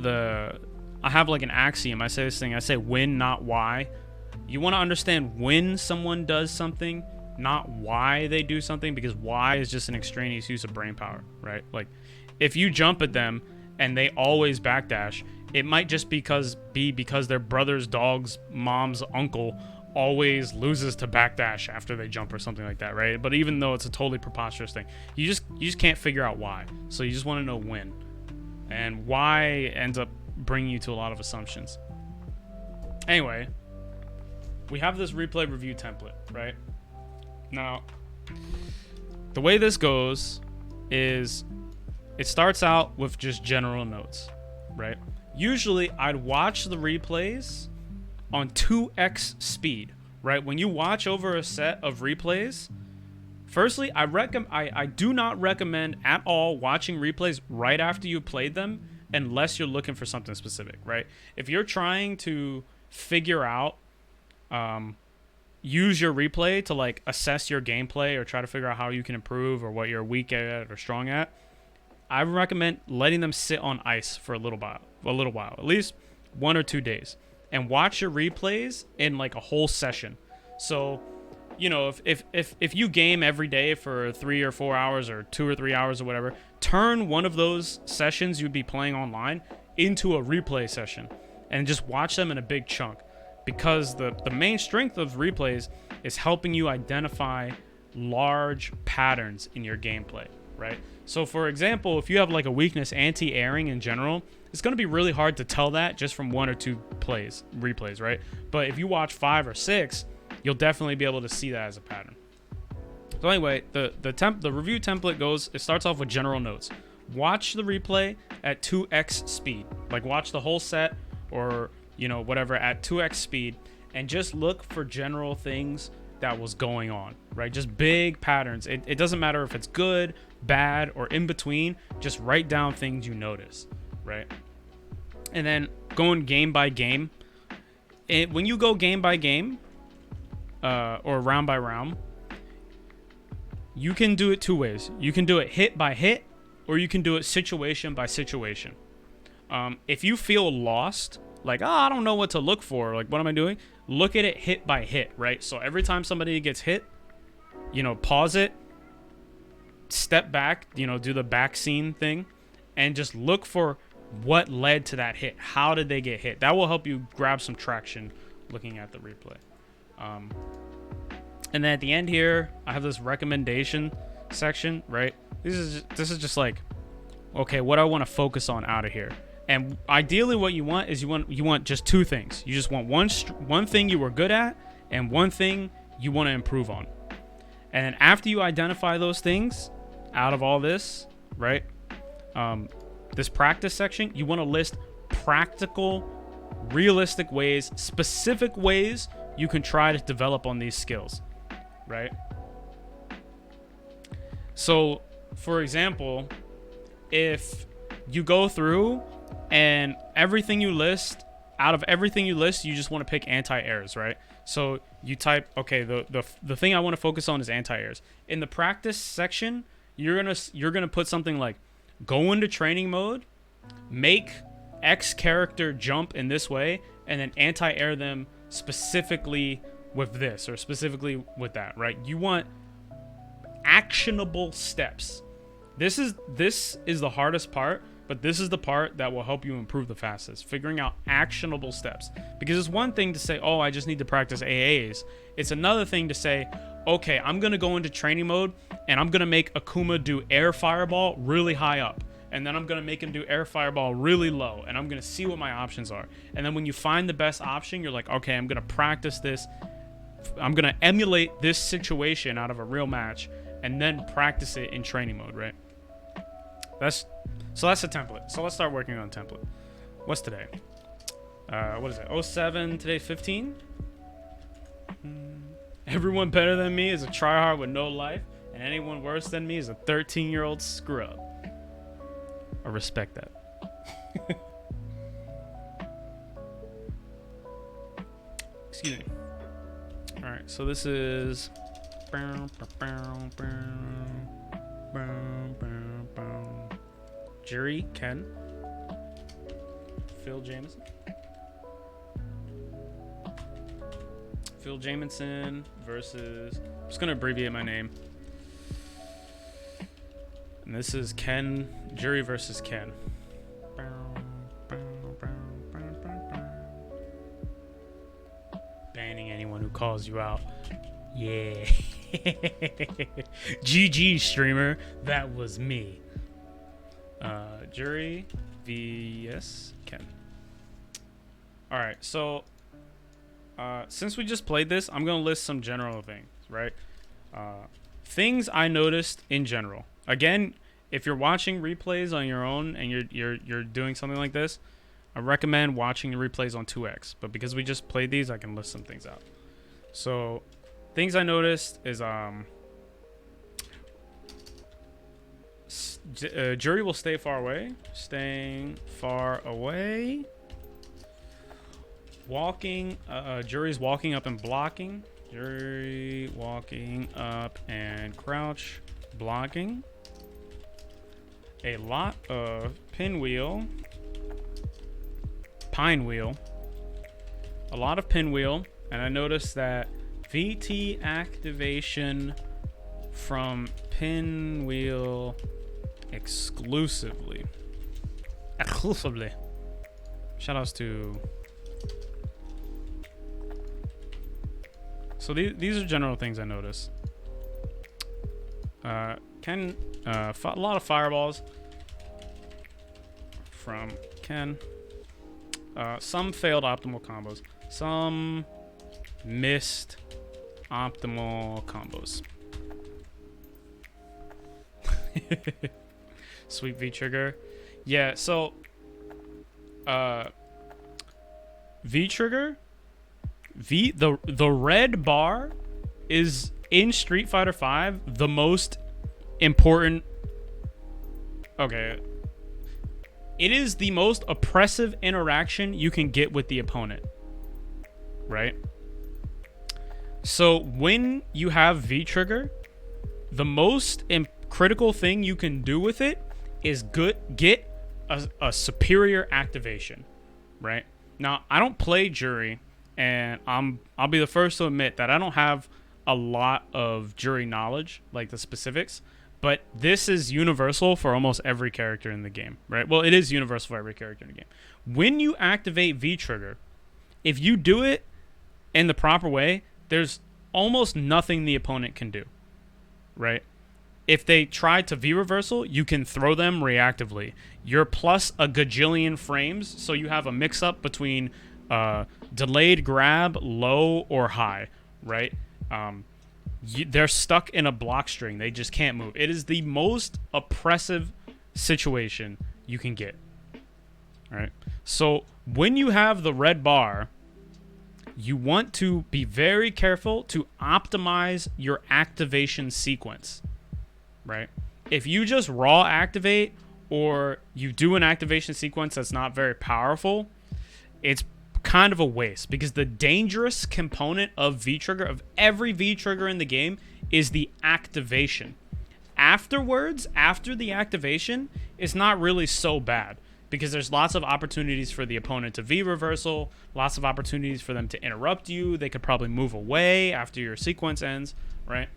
I have like an axiom. I say this thing. I say when, not why. You want to understand when someone does something, not why they do something, because why is just an extraneous use of brain power, right? Like, if you jump at them and they always backdash, it might just be because their brother's dog's mom's uncle always loses to backdash after they jump or something like that, right? But even though it's a totally preposterous thing, you just can't figure out why. So you just want to know when, and why ends up bringing you to a lot of assumptions. Anyway, we have this replay review template, right? Now, the way this goes is it starts out with just general notes, right? Usually I'd watch the replays on 2x speed, right? When you watch over a set of replays, firstly, I do not recommend at all watching replays right after you played them unless you're looking for something specific, right? If you're trying to figure out, use your replay to like assess your gameplay or try to figure out how you can improve or what you're weak at or strong at, I recommend letting them sit on ice for a little while, at least 1 or 2 days, and watch your replays in like a whole session. So, you know, if you game every day for 3 or 4 hours or 2 or 3 hours or whatever, turn one of those sessions you'd be playing online into a replay session and just watch them in a big chunk, because the main strength of replays is helping you identify large patterns in your gameplay, right? So for example, if you have like a weakness anti-airing in general, it's going to be really hard to tell that just from 1 or 2 replays, right? But if you watch 5 or 6, you'll definitely be able to see that as a pattern. So anyway, the review template goes, it starts off with general notes. Watch the replay at 2x speed. Like watch the whole set or, you know, whatever at 2x speed, and just look for general things that was going on, right? Just big patterns. It doesn't matter if it's good, bad, or in between. Just write down things you notice, right? And then going game by game. When you go game by game, or round by round, you can do it 2 ways. You can do it hit by hit, or you can do it situation by situation. If you feel lost, like, I don't know what to look for, like, what am I doing? Look at it hit by hit, right? So every time somebody gets hit, you know, pause it, step back, you know, do the back scene thing, and just look for what led to that hit. How did they get hit? That will help you grab some traction looking at the replay. And then at the end here, I have this recommendation section, right? This is just like, okay, what I want to focus on out of here. And ideally what you want is you want just 2 things. You just want one thing you were good at and one thing you want to improve on. And then after you identify those things out of all this, right? This practice section, you want to list practical, realistic ways, specific ways you can try to develop on these skills, right? So, for example, if you go through and everything you list, out of everything you list, you just want to pick anti-airs, right? So you type, okay, the thing I want to focus on is anti-airs. In the practice section, you're gonna put something like, go into training mode, make X character jump in this way, and then anti-air them specifically with this or specifically with that, right? You want actionable steps. This is the hardest part, but this is the part that will help you improve the fastest, figuring out actionable steps. Because it's one thing to say, oh, I just need to practice AAs. It's another thing to say, okay, I'm going to go into training mode and I'm going to make Akuma do air fireball really high up. And then I'm going to make him do air fireball really low. And I'm going to see what my options are. And then when you find the best option, you're like, okay, I'm going to practice this. I'm going to emulate this situation out of a real match and then practice it in training mode, right? That's the template. So let's start working on the template. What's today? What is it? 07, today 15? Everyone better than me is a tryhard with no life, and anyone worse than me is a 13-year-old scrub. I respect that. Excuse me. Alright, so this is Juri, Ken. Philjamenson. Philjamenson versus... I'm just going to abbreviate my name. And this is Ken. Juri versus Ken. Banning anyone who calls you out. Yeah. GG, streamer. That was me. Juri vs. Ken. Alright, so... since we just played this, I'm going to list some general things, right? Things I noticed in general. Again, if you're watching replays on your own and you're doing something like this, I recommend watching the replays on 2x. But because we just played these, I can list some things out. So, things I noticed is Juri will stay far away. Staying far away. Walking. Juri's walking up and blocking. Juri walking up and crouch. Blocking. A lot of pinwheel. Pinewheel. A lot of pinwheel. And I noticed that VT activation from pinwheel exclusively. Exclusively. Shoutouts to... So these are general things I noticed. A lot of fireballs from Ken. Some failed optimal combos. Some missed optimal combos. Sweet V trigger. Yeah, so V trigger. The red bar is in Street Fighter V the most important. Okay. It is the most oppressive interaction you can get with the opponent. Right? So when you have V trigger, the most critical thing you can do with it is get a superior activation. Right? Now, I don't play Juri. And I'll be the first to admit that I don't have a lot of Juri knowledge, like the specifics, but this is universal for almost every character in the game, right? Well, it is universal for every character in the game. When you activate V-Trigger, if you do it in the proper way, there's almost nothing the opponent can do, right? If they try to V-Reversal, you can throw them reactively. You're plus a gajillion frames, so you have a mix-up between... delayed grab, low or high, right? They're stuck in a block string. They just can't move. It is the most oppressive situation you can get. All right. So when you have the red bar, you want to be very careful to optimize your activation sequence, right? If you just raw activate or you do an activation sequence that's not very powerful, it's kind of a waste, because the dangerous component of V-Trigger, of every V-Trigger in the game, is the activation. Afterwards, after the activation, it's not really so bad, because there's lots of opportunities for the opponent to V-reversal, lots of opportunities for them to interrupt you. They could probably move away after your sequence ends, right?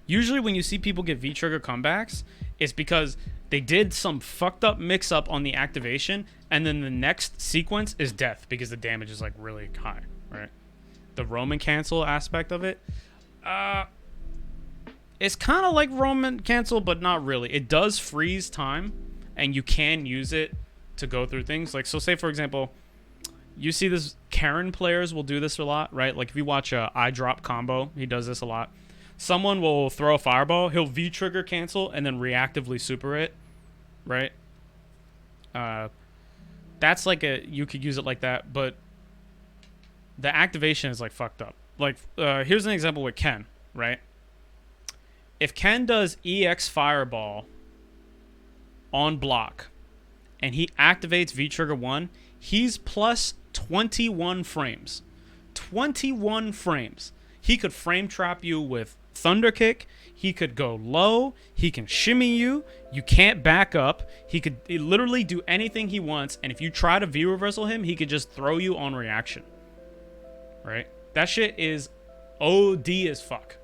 Usually when you see people get V-Trigger comebacks, it's because they did some fucked up mix-up on the activation, and then the next sequence is death because the damage is like really high, right? The Roman cancel aspect of it, it's kind of like Roman cancel, but not really. It does freeze time, and you can use it to go through things. Like, so say for example, you see this, Karen players will do this a lot, right? Like if you watch a eye drop combo, he does this a lot. Someone will throw a fireball, he'll V-trigger cancel, and then reactively super it, right? That's like you could use it like that, but the activation is like fucked up. Like, here's an example with Ken, right? If Ken does EX Fireball on block, and he activates V-Trigger 1, he's plus 21 frames. 21 frames. He could frame trap you with thunder kick. He could go low. He can shimmy you. You can't back up. He could literally do anything he wants. And if you try to V reversal him, he could just throw you on reaction. Right? That shit is OD as fuck.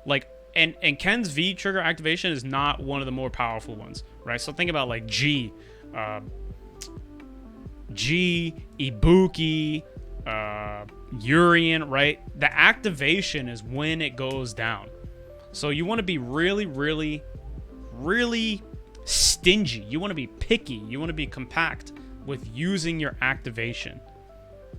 Like, and Ken's V trigger activation is not one of the more powerful ones. Right? So think about like G, Ibuki, Urian, right? The activation is when it goes down. So you want to be really, really, really stingy. You want to be picky. You want to be compact with using your activation,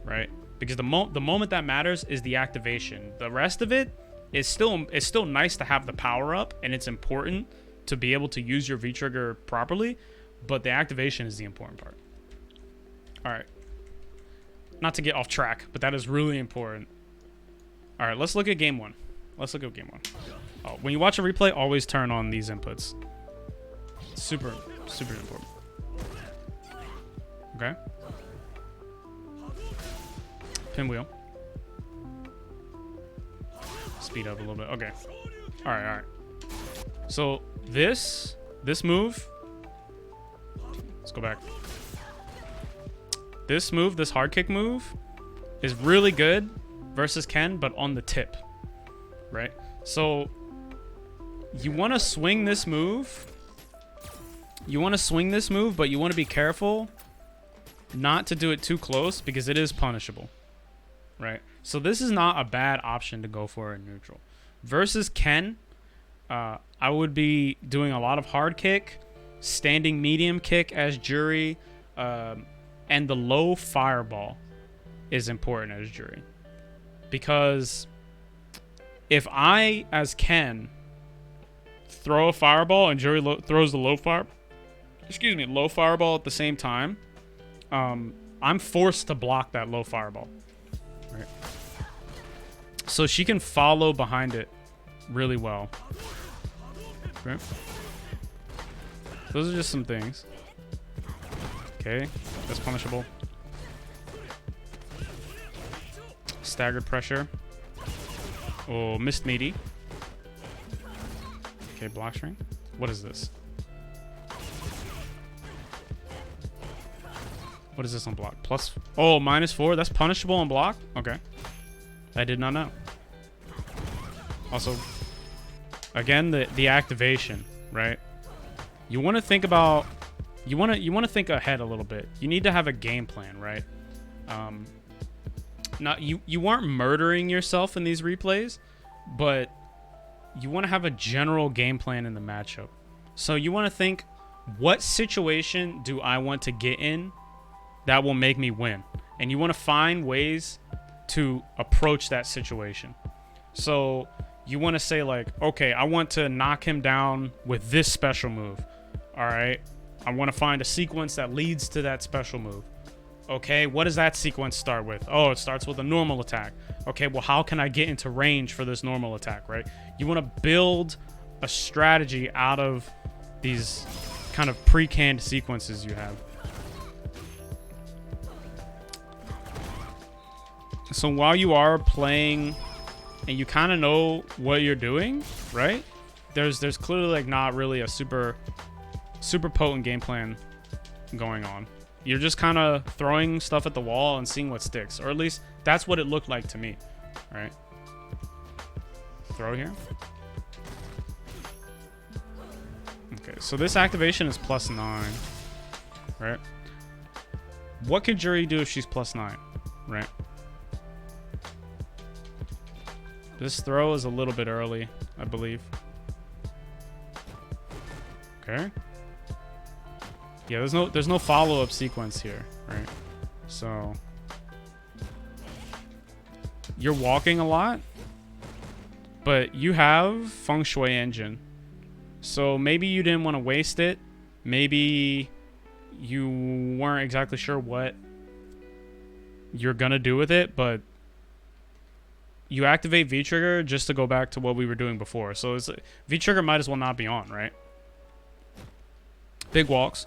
right? Because the moment that matters is the activation. The rest of it is still nice to have the power up, and it's important to be able to use your V-trigger properly, but the activation is the important part. All right. Not to get off track, but that is really important. All right, let's look at game one. Let's look at game one. Oh, when you watch a replay, always turn on these inputs. Super, super important. Okay. Pinwheel. Speed up a little bit. Okay. All right, all right. So this move. Let's go back. This move, this hard kick move, is really good versus Ken, but on the tip, right? So you want to swing this move. You want to swing this move, but you want to be careful not to do it too close because it is punishable, right? So this is not a bad option to go for in neutral. Versus Ken, I would be doing a lot of hard kick, standing medium kick as Juri, and the low fireball is important as Juri. Because if I, as Ken, throw a fireball and Juri throws the low fireball at the same time, I'm forced to block that low fireball. Right? So she can follow behind it really well. Right? Those are just some things. Okay, that's punishable. Staggered pressure. Oh, missed meaty. Okay, block string. What is this? What is this on block? Plus, oh, -4. That's punishable on block? Okay. I did not know. Also, again, the activation, right? You want to think about... You want to think ahead a little bit. You need to have a game plan, right? Not you aren't murdering yourself in these replays, but you want to have a general game plan in the matchup. So you want to think, what situation do I want to get in that will make me win? And you want to find ways to approach that situation. So you want to say like, okay, I want to knock him down with this special move. All right. I want to find a sequence that leads to that special move. Okay, what does that sequence start with? Oh, it starts with a normal attack. Okay, well, how can I get into range for this normal attack, right? You want to build a strategy out of these kind of pre-canned sequences you have. So while you are playing and you kind of know what you're doing, right? There's clearly like not really a super potent game plan going on. You're just kind of throwing stuff at the wall and seeing what sticks, or at least that's what it looked like to me. All right, throw here. Okay, so this activation is +9, right? What could Juri do if she's +9, right? This throw is a little bit early, I believe. Okay. Yeah, there's no follow-up sequence here, right? So you're walking a lot, but you have Feng Shui Engine. So maybe you didn't want to waste it. Maybe you weren't exactly sure what you're gonna do with it, but you activate V-Trigger just to go back to what we were doing before. So it's V-Trigger might as well not be on, right? Big walks.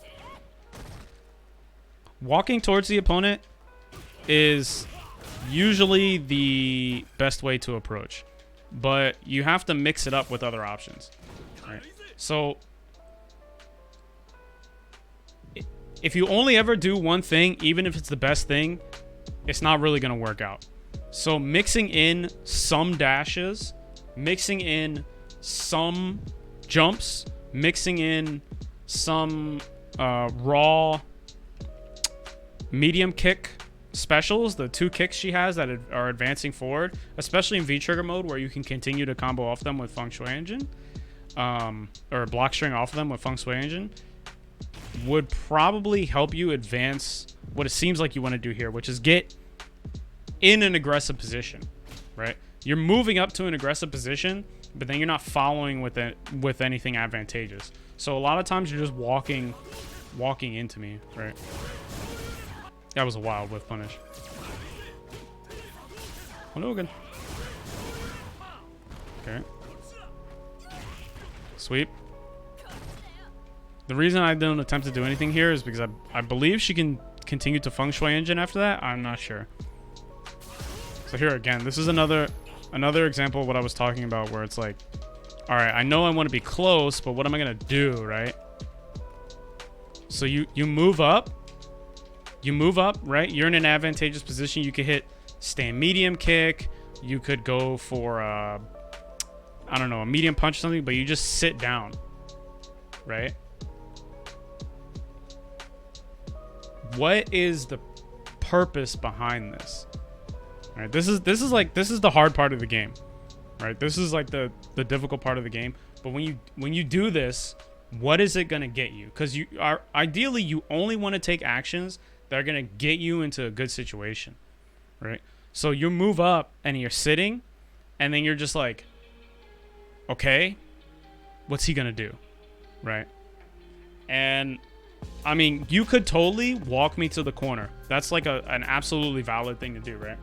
Walking towards the opponent is usually the best way to approach. but you have to mix it up with other options. Right? So if you only ever do one thing, even if it's the best thing, it's not really going to work out. So mixing in some dashes, mixing in some jumps, mixing in some raw medium kick specials, the 2 kicks she has that are advancing forward, especially in V-trigger mode where you can continue to combo off them with Feng Shui Engine, or block string off of them with Feng Shui Engine, would probably help you advance what it seems like you want to do here, which is get in an aggressive position, right? You're moving up to an aggressive position, but then you're not following with it with anything advantageous. So a lot of times you're just walking into me, right? That was a wild whiff punish. Logan. Okay. Sweep. The reason I don't attempt to do anything here is because I believe she can continue to Feng Shui Engine after that. I'm not sure. So here again, this is another example of what I was talking about, where it's like, all right, I know I want to be close, but what am I gonna do, right? So you move up, right? You're in an advantageous position. You could hit stand medium kick. You could go for I don't know, a medium punch or something, but you just sit down, right? What is the purpose behind this? All right, this is the hard part of the game, right? This is like the difficult part of the game. But when you do this, what is it gonna get you? Because you are ideally you only want to take actions that are gonna get you into a good situation, right? So you move up and you're sitting, and then you're just like, okay, what's he gonna do, right? And I mean, you could totally walk me to the corner. That's like an absolutely valid thing to do, right?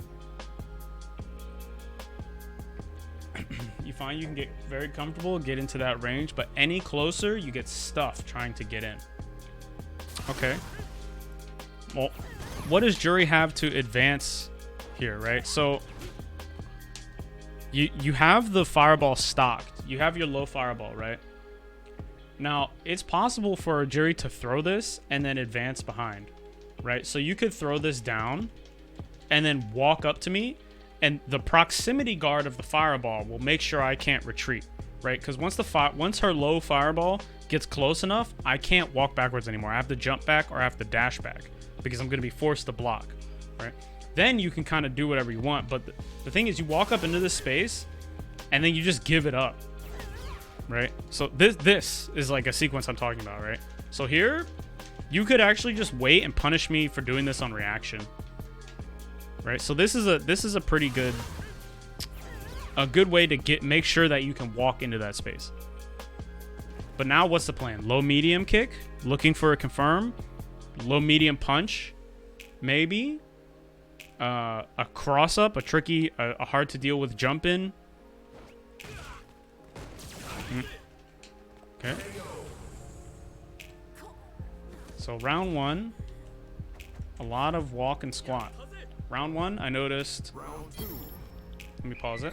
You find you can get very comfortable, get into that range, but any closer, you get stuffed trying to get in. Okay. Well, what does Juri have to advance here, right? So you have the fireball stocked. You have your low fireball, right? Now, it's possible for Juri to throw this and then advance behind, right? So you could throw this down and then walk up to me, and the proximity guard of the fireball will make sure I can't retreat, right? Because once her low fireball gets close enough, I can't walk backwards anymore. I have to jump back or I have to dash back because I'm going to be forced to block, right? Then you can kind of do whatever you want. But the thing is, you walk up into this space and then you just give it up, right? So this is like a sequence I'm talking about, right? So here, you could actually just wait and punish me for doing this on reaction, right? So this is a pretty good way to make sure that you can walk into that space. But now what's the plan? Low medium kick, looking for a confirm, low medium punch, maybe a cross up, a hard to deal with jump in. Okay. So round one, a lot of walk and squat. Round one, I noticed. Let me pause it.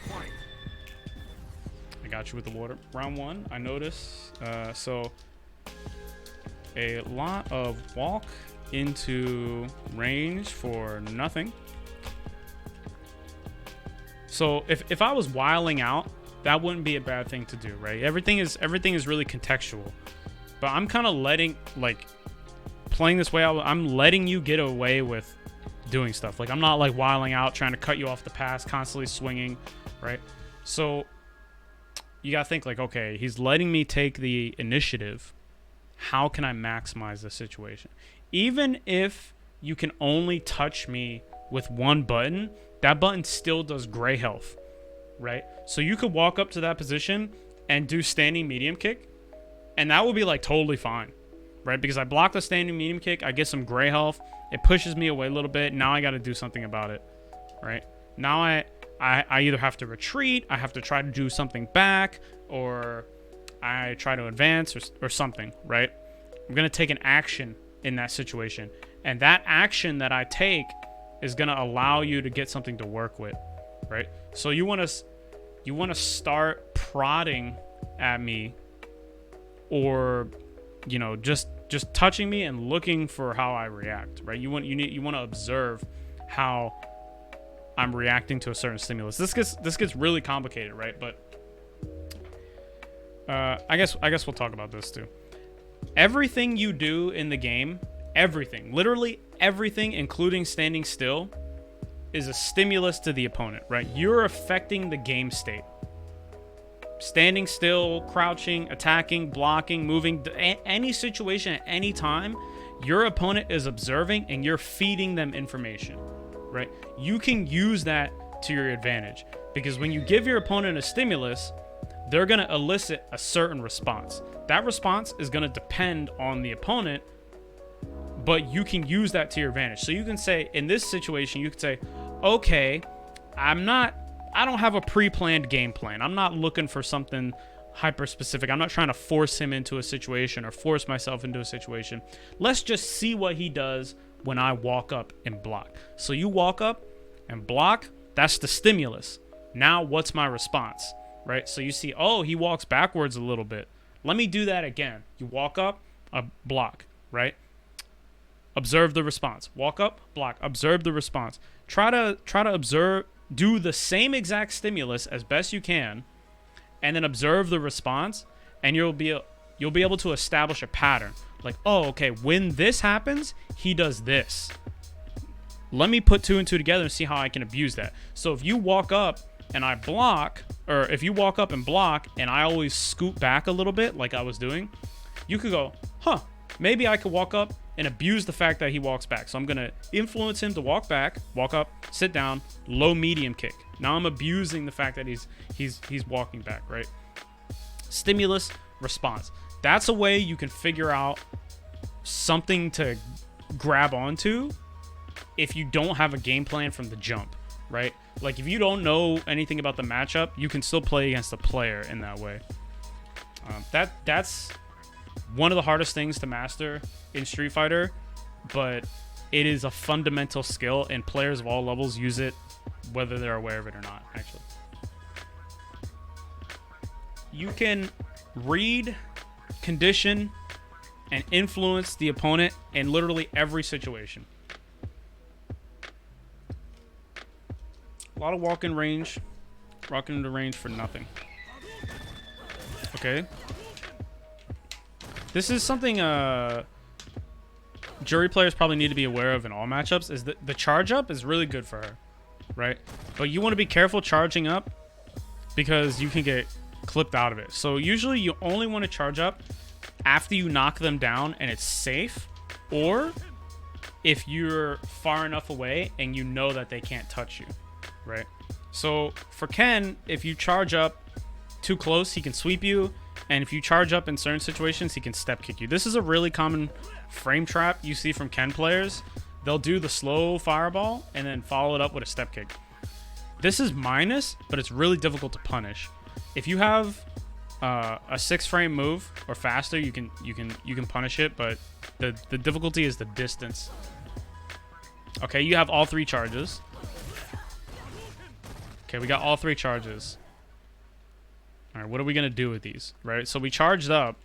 I got you with the water. Round one, I noticed. So a lot of walk into range for nothing. So if I was wiling out, that wouldn't be a bad thing to do, right? Everything is really contextual. But I'm kind of playing this way out. I'm letting you get away with doing stuff. Like, I'm not like wiling out, trying to cut you off the pass, constantly swinging, right? So you gotta think like, okay, he's letting me take the initiative. How can I maximize the situation? Even if you can only touch me with one button, that button still does gray health, right? So you could walk up to that position and do standing medium kick, and that would be like totally fine, right? Because I block the standing medium kick, I get some gray health, it pushes me away a little bit. Now I got to do something about it, right? Now I either have to retreat, I have to try to do something back, or I try to advance or something, right? I'm going to take an action in that situation. And that action that I take is going to allow you to get something to work with, right? So you want to... You want to start prodding at me, or just touching me and looking for how I react, right? You want to observe how I'm reacting to a certain stimulus. This gets really complicated, right? But I guess we'll talk about this too. Everything you do in the game, everything, literally everything, including standing still, is a stimulus to the opponent, right? You're affecting the game state. Standing still, crouching, attacking, blocking, moving, any situation at any time, your opponent is observing and you're feeding them information, right? You can use that to your advantage, because when you give your opponent a stimulus, they're going to elicit a certain response. That response is going to depend on the opponent, but you can use that to your advantage. So you can say, in this situation, you could say, okay, I don't have a pre-planned game plan. I'm not looking for something hyper specific. I'm not trying to force him into a situation or force myself into a situation. Let's just see what he does when I walk up and block. So you walk up and block, that's the stimulus. Now what's my response, right? So you see, oh, he walks backwards a little bit. Let me do that again. You walk up, block, right? Observe the response. Walk up, block, observe the response. Try to observe, do the same exact stimulus as best you can, and then observe the response, and you'll be able to establish a pattern. Like, oh, okay, when this happens, he does this. Let me put 2 and 2 together and see how I can abuse that. So if you walk up and I block, or if you walk up and block and I always scoot back a little bit like I was doing, you could go, huh, maybe I could walk up and abuse the fact that he walks back. So I'm going to influence him to walk back, walk up, sit down, low medium kick. Now I'm abusing the fact that he's walking back, right? Stimulus, response. That's a way you can figure out something to grab onto if you don't have a game plan from the jump, right? Like, if you don't know anything about the matchup, you can still play against a player in that way. That's one of the hardest things to master in Street Fighter, but it is a fundamental skill, and players of all levels use it whether they're aware of it or not, actually. You can read, condition, and influence the opponent in literally every situation. A lot of walking into range for nothing. Okay. This is something Juri players probably need to be aware of in all matchups, is that the charge up is really good for her, right? But you want to be careful charging up, because you can get clipped out of it. So usually you only want to charge up after you knock them down and it's safe, or if you're far enough away and you know that they can't touch you, right? So for Ken, if you charge up too close, he can sweep you. And if you charge up in certain situations, he can step kick you. This is a really common frame trap you see from Ken players. They'll do the slow fireball and then follow it up with a step kick. This is minus, but it's really difficult to punish. If you have a 6-frame move or faster, you can punish it, but the difficulty is the distance. Okay, you have all 3 charges. Okay, we got all 3 charges. All right, what are we going to do with these, right? So we charged up,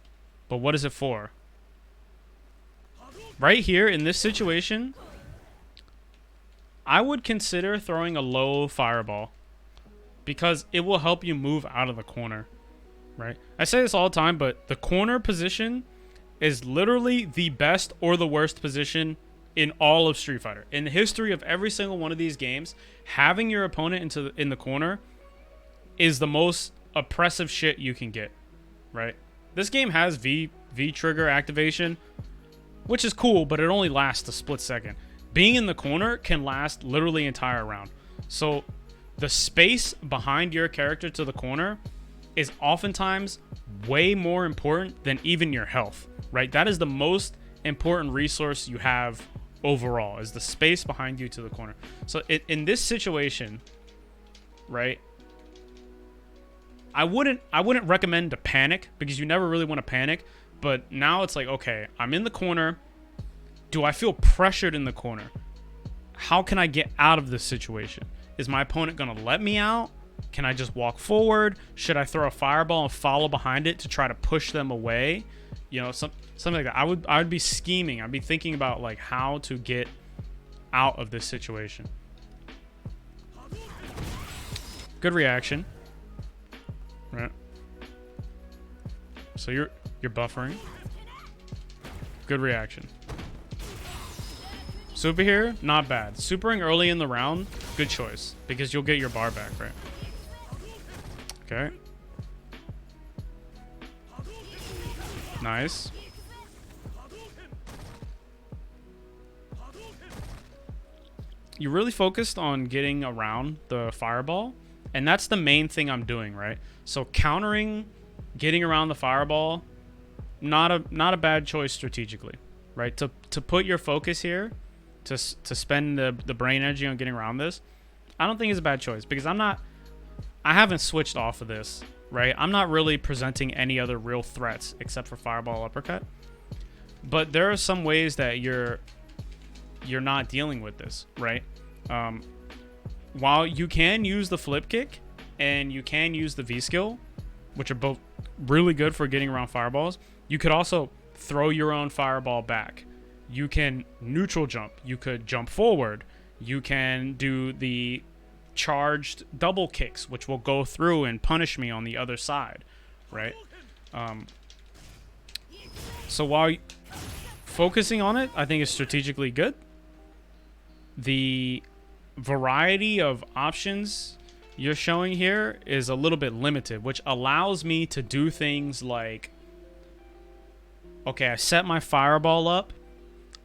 but what is it for? Right here, in this situation, I would consider throwing a low fireball, because it will help you move out of the corner, right? I say this all the time, but the corner position is literally the best or the worst position in all of Street Fighter. In the history of every single one of these games, having your opponent in the corner is the most oppressive shit you can get, right? This game has V trigger activation, which is cool, but it only lasts a split second. Being in the corner can last literally an entire round. So the space behind your character to the corner is oftentimes way more important than even your health, right? That is the most important resource you have overall, is the space behind you to the corner. So in this situation, right, I wouldn't recommend to panic, because you never really want to panic. But now it's like, okay, I'm in the corner. Do I feel pressured in the corner? How can I get out of this situation? Is my opponent going to let me out? Can I just walk forward? Should I throw a fireball and follow behind it to try to push them away? You know, something like that. I would be scheming. I'd be thinking about like how to get out of this situation. Good reaction. Right. So you're buffering. Good reaction. Super here, not bad. Supering early in the round, good choice. Because you'll get your bar back, right? Okay. Nice. You really focused on getting around the fireball. And that's the main thing I'm doing, right? So countering, getting around the fireball, not a bad choice strategically, right? To put your focus here, to spend the brain energy on getting around this, I don't think it's a bad choice because I haven't switched off of this, right? I'm not really presenting any other real threats except for fireball uppercut. But there are some ways that you're not dealing with this, right? While you can use the flip kick and you can use the V skill, which are both really good for getting around fireballs, you could also throw your own fireball back. You can neutral jump. You could jump forward. You can do the charged double kicks, which will go through and punish me on the other side, right? So while focusing on it, I think is strategically good. The variety of options you're showing here is a little bit limited, which allows me to do things like, okay, I set my fireball up.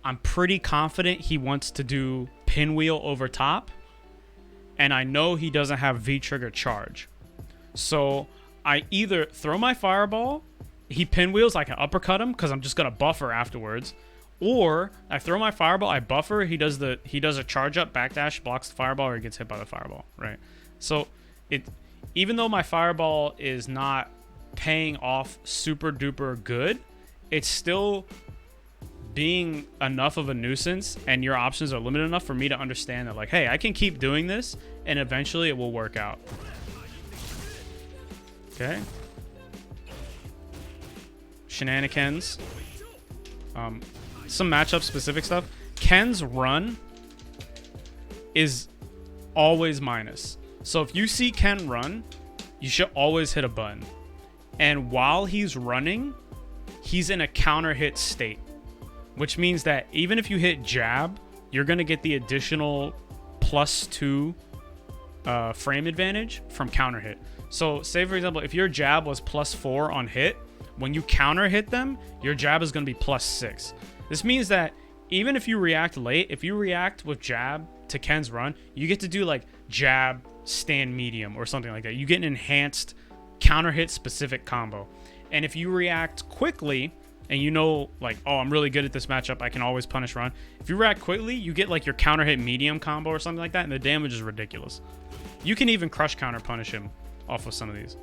I'm pretty confident he wants to do pinwheel over top, and I know he doesn't have V-trigger charge. So I either throw my fireball, he pinwheels, I can uppercut him because I'm just going to buffer afterwards, or I throw my fireball, I buffer, he does a charge up, backdash, blocks the fireball, or he gets hit by the fireball, right? So even though my fireball is not paying off super duper good, it's still being enough of a nuisance and your options are limited enough for me to understand that, like, hey, I can keep doing this and eventually it will work out. Okay. Shenanigans. Some matchup specific stuff. Ken's run is always minus. So if you see Ken run, you should always hit a button. And while he's running, he's in a counter hit state, which means that even if you hit jab, you're going to get the additional +2 frame advantage from counter hit. So say, for example, if your jab was +4 on hit, when you counter hit them, your jab is going to be +6. This means that even if you react late, if you react with jab to Ken's run, you get to do like jab, stand medium or something like that. You get an enhanced counter hit specific combo. And if you react quickly and you know, like, oh, I'm really good at this matchup, I can always punish run. If you react quickly, you get like your counter hit medium combo or something like that, and the damage is ridiculous. You can even crush counter punish him off of some of these.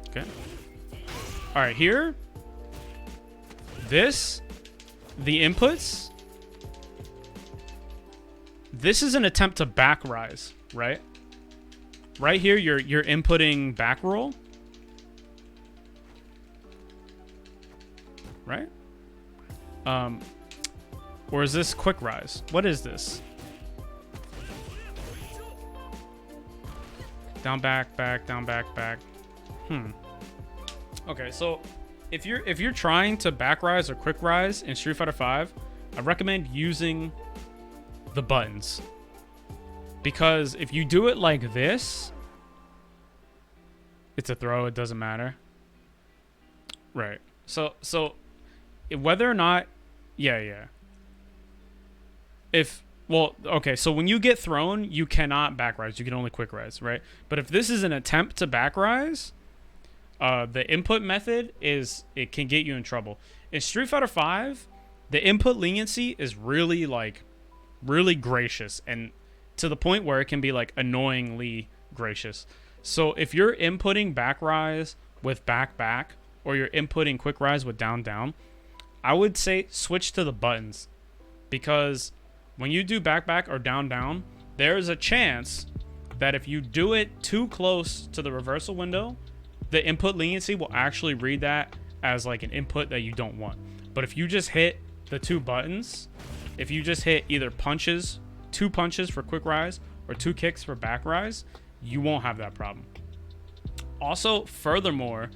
Okay. All right, here. The inputs. This is an attempt to back rise, right? Right here, you're inputting back roll. Right? Or is this quick rise? What is this? Down, back, back, down, back, back. Okay, so if you're trying to back rise or quick rise in Street Fighter V, I recommend using the buttons. Because if you do it like this, it's a throw, it doesn't matter. Right. So whether or not, yeah. Okay, so when you get thrown, you cannot back rise. You can only quick rise, right? But if this is an attempt to back rise, the input method it can get you in trouble. In Street Fighter V, the input leniency is really gracious, and to the point where it can be like annoyingly gracious. So if you're inputting back rise with back back, or you're inputting quick rise with down down, I would say switch to the buttons, because when you do back back or down down, there's a chance that if you do it too close to the reversal window, the input leniency will actually read that as like an input that you don't want. But if you just hit the 2 buttons, if you just hit either punches, 2 punches for quick rise or 2 kicks for back rise, you won't have that problem. Also, furthermore,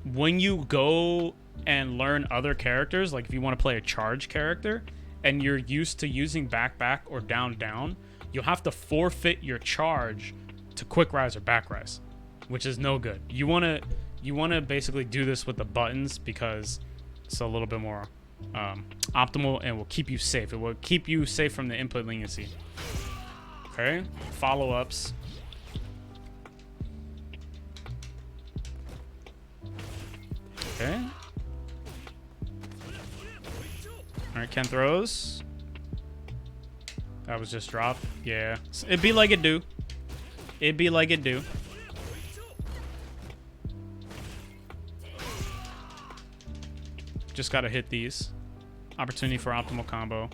when you go and learn other characters, like if you want to play a charge character and you're used to using back or down, you'll have to forfeit your charge to quick rise or back rise, which is no good. You want to basically do this with the buttons because it's a little bit more optimal and will keep you safe. It will keep you safe from the input leniency. Okay, follow-ups. Okay. Alright, Ken throws. That was just dropped. Yeah. It'd be like it do. It'd be like it do. Just gotta hit these. Opportunity for optimal combo.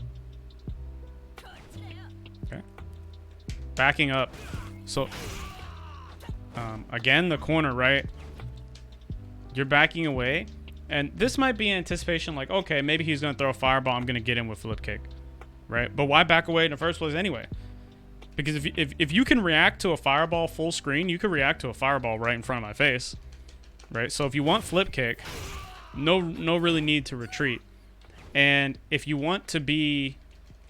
Okay. Backing up. So, again, the corner, right? You're backing away, and this might be anticipation like, okay, maybe he's going to throw a fireball, I'm going to get in with flip kick, right? But why back away in the first place anyway? Because if you can react to a fireball full screen, you can react to a fireball right in front of my face, right? So if you want flip kick, no really need to retreat. And if you want to be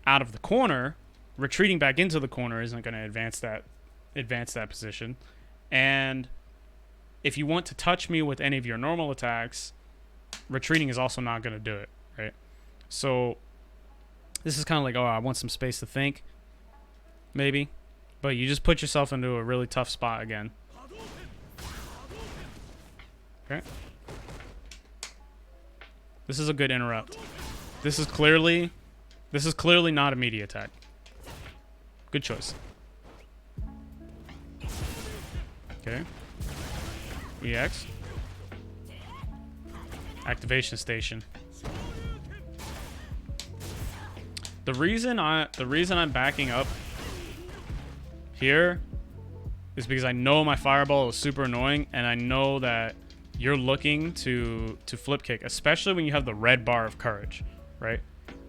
out of the corner, retreating back into the corner isn't going to advance that position. And if you want to touch me with any of your normal attacks, retreating is also not going to do it, right? So this is kind of like, oh, I want some space to think, maybe. But you just put yourself into a really tough spot again. Okay. This is a good interrupt. This is clearly not a media attack. Good choice. Okay. EX. Activation station. The reason I'm backing up here is because I know my fireball is super annoying, and I know that you're looking to flip kick, especially when you have the red bar of courage, right?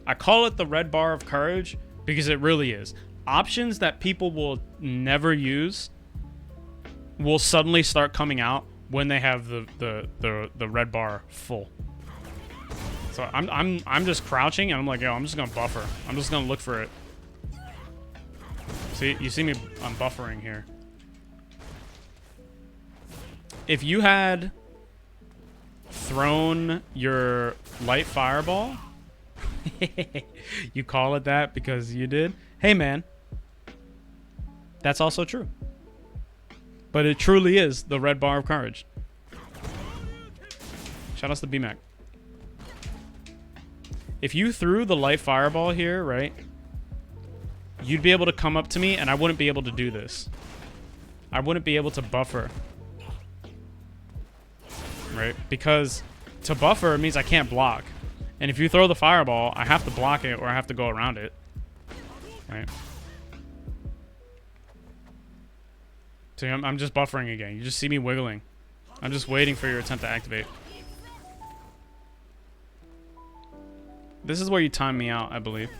I call it the red bar of courage because it really is. Options that people will never use will suddenly start coming out when they have the red bar full. So I'm just crouching and I'm like, yo, I'm just gonna buffer. I'm just gonna look for it. See, you see me, I'm buffering here. If you had thrown your light fireball, you call it that because you did. Hey man, that's also true. But it truly is the red bar of courage. Shout outs to BMAC. If you threw the light fireball here, right, you'd be able to come up to me and I wouldn't be able to do this. I wouldn't be able to buffer. Right? Because to buffer means I can't block. And if you throw the fireball, I have to block it or I have to go around it. Right? So I'm just buffering again. You just see me wiggling. I'm just waiting for your attempt to activate. This is where you time me out, I believe.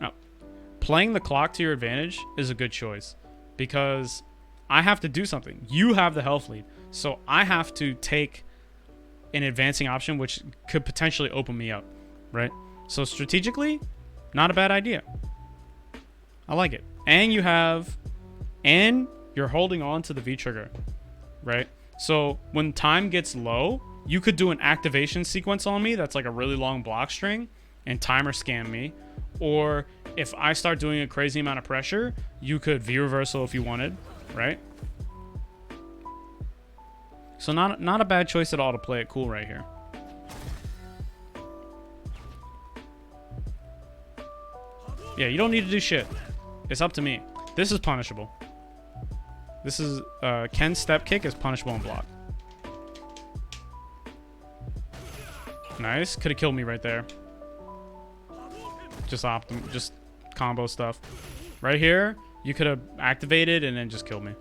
Now, playing the clock to your advantage is a good choice because I have to do something. You have the health lead. So I have to take an advancing option which could potentially open me up, right? So strategically, not a bad idea. I like it. And you're holding on to the V trigger, right? So when time gets low, you could do an activation sequence on me that's like a really long block string and timer scan me. Or if I start doing a crazy amount of pressure, you could V reversal if you wanted, right? So not a bad choice at all to play it cool right here. Yeah, you don't need to do shit. It's up to me. This is punishable. This is Ken's step kick is punishable in block. Nice. Could have killed me right there. Just combo stuff. Right here, you could have activated and then just killed me.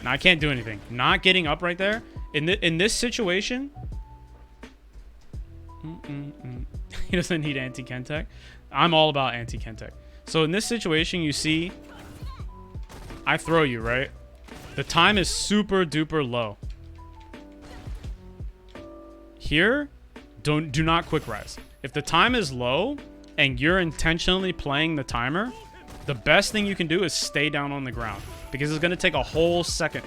Now I can't do anything. Not getting up right there. In this situation... He doesn't need anti-Kentech. I'm all about anti-Kentech. So in this situation, you see... I throw you, right? The time is super duper low. Here, do not quick rise. If the time is low and you're intentionally playing the timer, the best thing you can do is stay down on the ground, because it's going to take a whole second.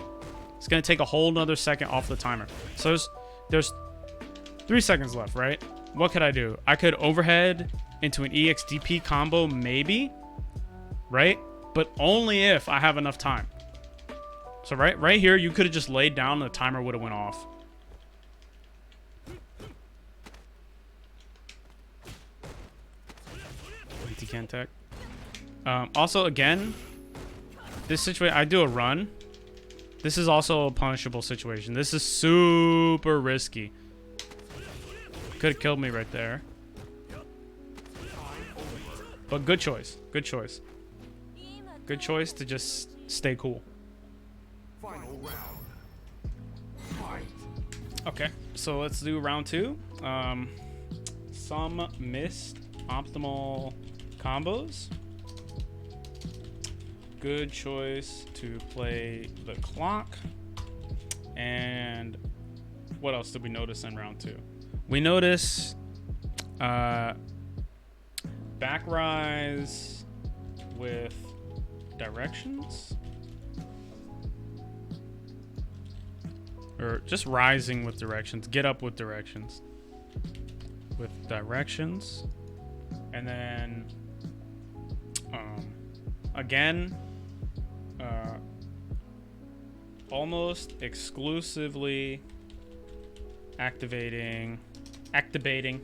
It's going to take a whole nother second off the timer. So there's 3 seconds left, right? What could I do? I could overhead into an EXDP combo, maybe, right? But only if I have enough time. So right here, you could have just laid down and the timer would have went off. Anti-Kentech. Also, again, this situation, I do a run. This is also a punishable situation. This is super risky. Could have killed me right there. But good choice. Good choice. Good choice to just stay cool. Final round. Fight. Okay, so let's do round 2. Some missed optimal combos. Good choice to play the clock. And what else did we notice in round 2? We notice back rise with directions, or just rising with directions, get up with directions, and then again, almost exclusively activating, actibening.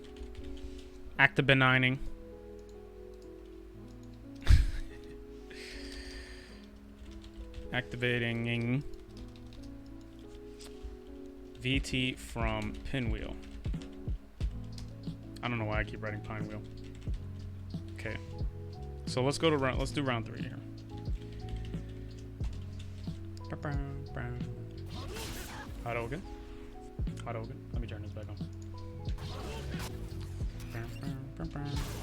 Activating VT from pinwheel. I don't know why I keep writing pinwheel. Okay, so let's go to round. Let's do round 3 here. Hadouken. Let me turn this back on.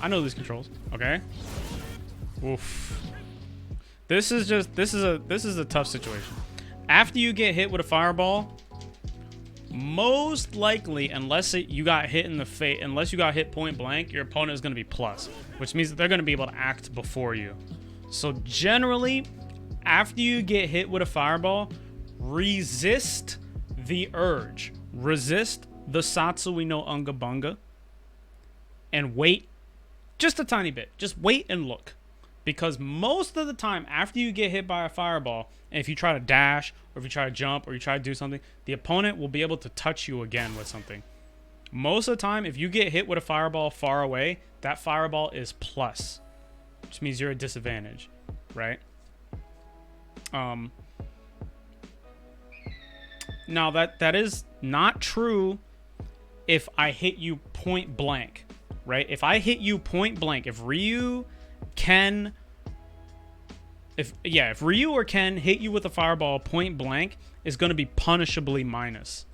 I know these controls. Okay. Oof. This is a tough situation. After you get hit with a fireball, most likely, unless you got hit in the face, unless you got hit point blank, your opponent is going to be plus, which means that they're going to be able to act before you. So generally, after you get hit with a fireball, resist the urge, resist the Satsui no Unga Bunga, and wait just a tiny bit. Just wait and look. Because most of the time, after you get hit by a fireball, and if you try to dash, or if you try to jump, or you try to do something, the opponent will be able to touch you again with something. Most of the time, if you get hit with a fireball far away, that fireball is plus, which means you're at a disadvantage, right? Now, that is not true if I hit you point blank, right? If I hit you point blank, if Ryu or Ken hit you with a fireball point blank, is going to be punishably minus,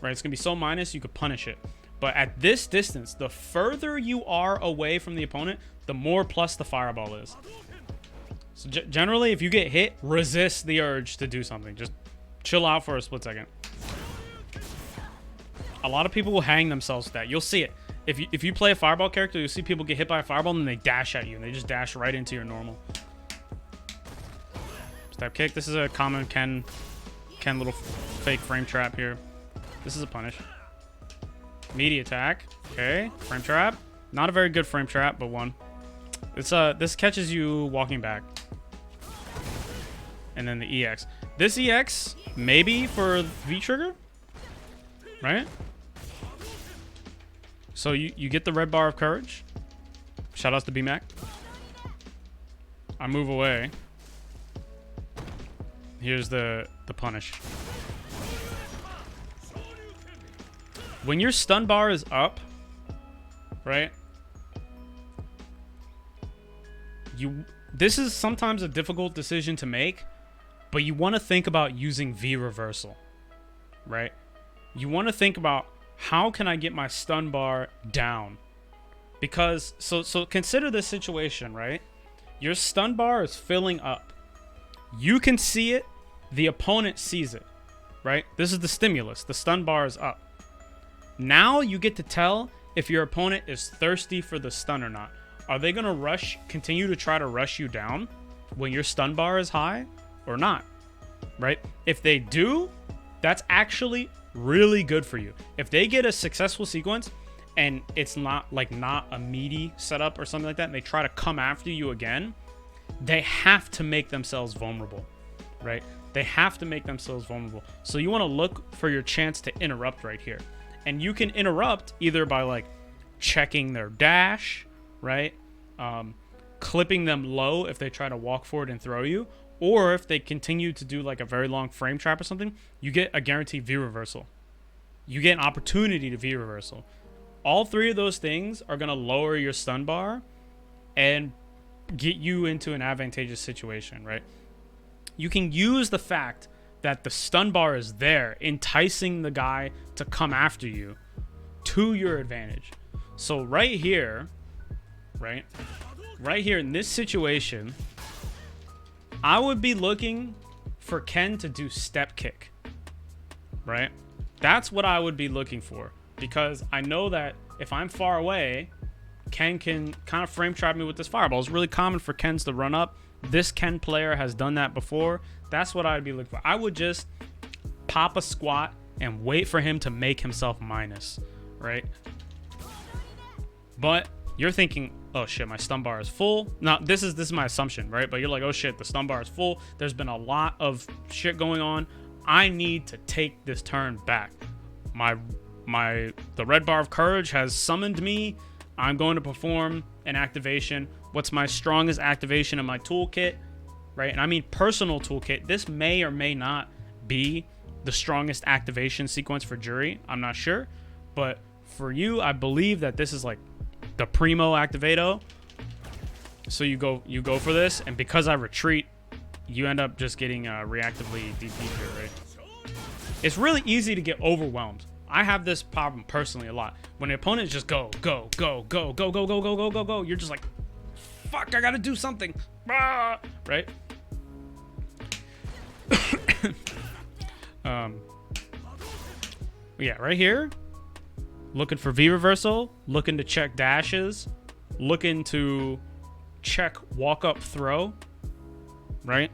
right? It's going to be so minus you could punish it. But at this distance, the further you are away from the opponent, the more plus the fireball is. So generally, if you get hit, resist the urge to do something. Just chill out for a split second. A lot of people will hang themselves with that. You'll see it. If you play a fireball character, you'll see people get hit by a fireball and then they dash at you. And they just dash right into your normal. Step kick. This is a common Ken little fake frame trap here. This is a punish. Meaty attack. Okay. Frame trap. Not a very good frame trap, but one. This catches you walking back. And then the EX. This EX, maybe for V-trigger? Right? So you get the red bar of courage. Shout outs to BMAC. I move away. Here's the punish. When your stun bar is up, right? This is sometimes a difficult decision to make, but you want to think about using V reversal, right? You want to think about, how can I get my stun bar down? Because so consider this situation, right? Your stun bar is filling up. You can see it, the opponent sees it, right? This is the stimulus. The stun bar is up. Now you get to tell if your opponent is thirsty for the stun or not. Are they going to continue to try to rush you down when your stun bar is high or not, right? If they do, that's actually really good for you. If they get a successful sequence and it's not a meaty setup or something like that, and they try to come after you again, they have to make themselves vulnerable, right? They have to make themselves vulnerable. So you want to look for your chance to interrupt right here. And you can interrupt either by like checking their dash, right? Clipping them low if they try to walk forward and throw you, or if they continue to do like a very long frame trap or something, you get a guaranteed V reversal. You get an opportunity to V reversal. All three of those things are going to lower your stun bar and get you into an advantageous situation, right? You can use the fact that the stun bar is there, enticing the guy to come after you, to your advantage. So right here, right here in this situation, I would be looking for Ken to do step kick, right? That's what I would be looking for, because I know that if I'm far away, Ken can kind of frame trap me with this fireball. It's really common for Kens to run up. This Ken player has done that before. That's what I'd be looking for. I would just pop a squat and wait for him to make himself minus, right? But you're thinking, oh shit, my stun bar is full. Now, this is my assumption, right? But you're like, oh shit, the stun bar is full. There's been a lot of shit going on. I need to take this turn back. The red bar of courage has summoned me. I'm going to perform an activation. What's my strongest activation in my toolkit, right? And I mean personal toolkit. This may or may not be the strongest activation sequence for Juri. I'm not sure. But for you, I believe that this is like the primo activato. So you go for this, and because I retreat, you end up just getting reactively DP'd here, right? It's really easy to get overwhelmed. I have this problem personally a lot. When the opponents just go, go, go, go, go, go, go, go, go, go, go, you're just like, fuck, I gotta do something. Ah! Right? Yeah, right here. Looking for V reversal, looking to check dashes, looking to check walk up throw, right?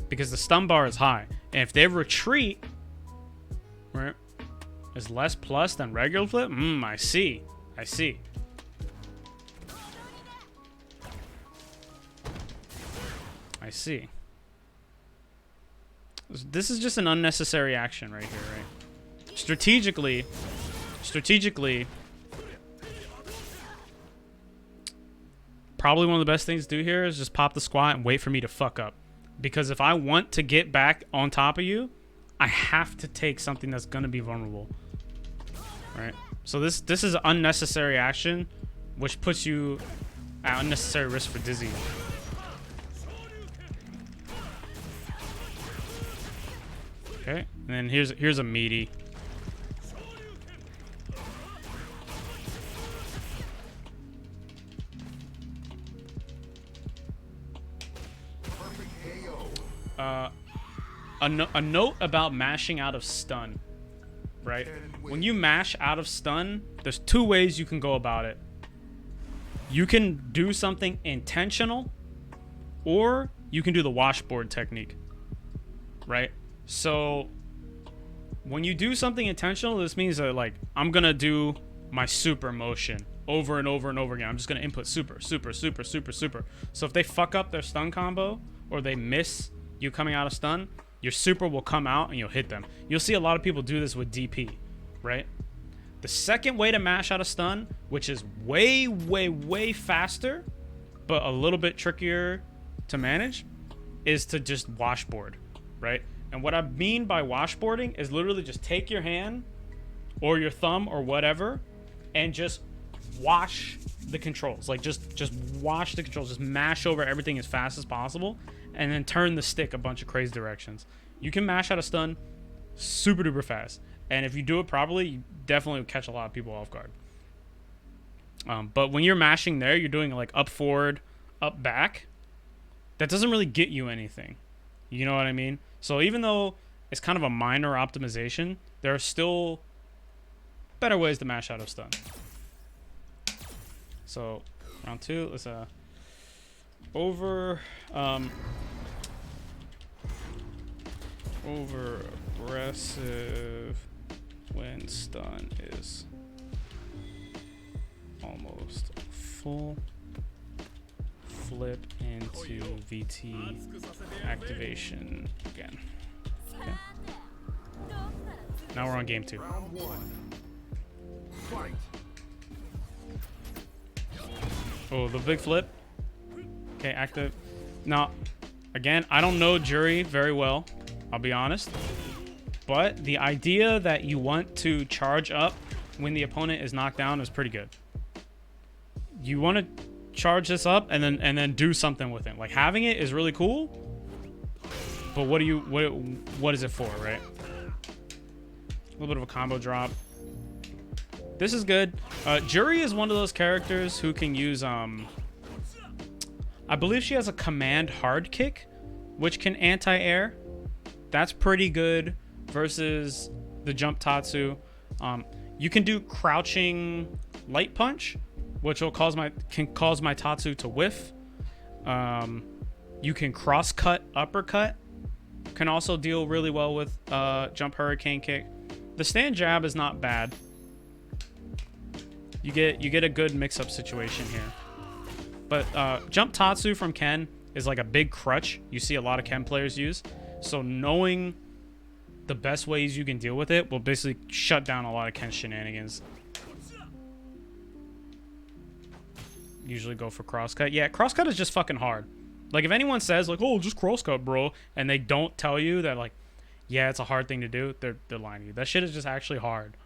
Because the stun bar is high. And if they retreat, right, is less plus than regular flip? I see. I see. I see. This is just an unnecessary action right here, right? Strategically, probably one of the best things to do here is just pop the squat and wait for me to fuck up. Because if I want to get back on top of you, I have to take something that's going to be vulnerable. Right? So this is an unnecessary action, which puts you at unnecessary risk for dizzy. Okay, and then here's a meaty. A note about mashing out of stun, right? When you mash out of stun, there's two ways you can go about it. You can do something intentional, or you can do the washboard technique, right? So when you do something intentional, this means that like I'm gonna do my super motion over and over and over again. I'm just gonna input super, super, super, super, super. So if they fuck up their stun combo or they miss you coming out of stun, your super will come out and you'll hit them. You'll see a lot of people do this with DP, right? The second way to mash out of stun, which is way, way, way faster, but a little bit trickier to manage, is to just washboard, right? And what I mean by washboarding is literally just take your hand or your thumb or whatever and just wash the controls. Like just watch the controls. Just mash over everything as fast as possible, and then turn the stick a bunch of crazy directions. You can mash out a stun super duper fast, and if you do it properly, you definitely will catch a lot of people off guard. But when you're mashing there, you're doing like up forward, up back. That doesn't really get you anything. You know what I mean? So even though it's kind of a minor optimization, there are still better ways to mash out of stun. So round 2, let's over aggressive when stun is almost full. Flip into VT activation again. Okay. Now we're on game 2. Round 1. Fight. Oh, the big flip. Okay, active. Now, again, I don't know Juri very well, I'll be honest. But the idea that you want to charge up when the opponent is knocked down is pretty good. You want to charge this up and then do something with it. Like, having it is really cool, but what is it for, right? A little bit of a combo drop. This is good. Juri is one of those characters who can use I believe she has a command hard kick, which can anti-air. That's pretty good versus the jump Tatsu. You can do crouching light punch, which will cause my Tatsu to whiff. You can cross cut uppercut. Can also deal really well with jump hurricane kick. The stand jab is not bad. You get a good mix-up situation here. But jump Tatsu from Ken is like a big crutch you see a lot of Ken players use. So knowing the best ways you can deal with it will basically shut down a lot of Ken shenanigans. Usually go for crosscut. Yeah, crosscut is just fucking hard. Like, if anyone says like, "Oh, just crosscut, bro," and they don't tell you that, like, yeah, it's a hard thing to do, they're lying to you. That shit is just actually hard.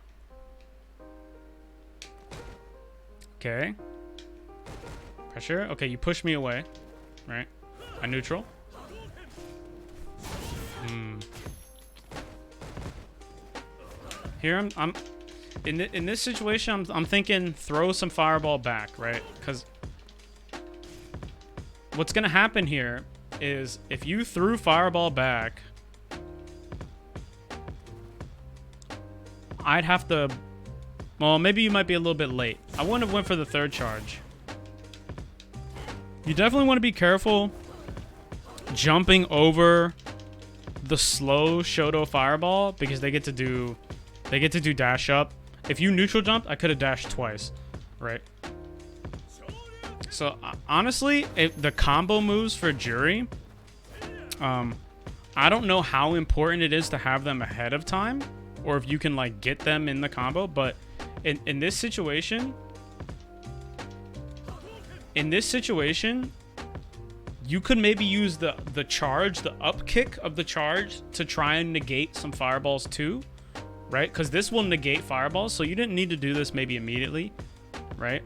Okay. Pressure. Okay, you push me away. Right. A neutral. Here I'm in this situation, I'm thinking throw some fireball back, right? Because what's gonna happen here is if you threw fireball back, I'd have to. Well, maybe you might be a little bit late. I wouldn't have went for the third charge. You definitely want to be careful jumping over the slow Shoto fireball because they get to do dash up. If you neutral jumped, I could have dashed twice, right? So honestly, the combo moves for Juri, I don't know how important it is to have them ahead of time, or if you can like get them in the combo. But in this situation, you could maybe use the charge, the up kick of the charge to try and negate some fireballs too, right? Because this will negate fireballs, so you didn't need to do this maybe immediately, right?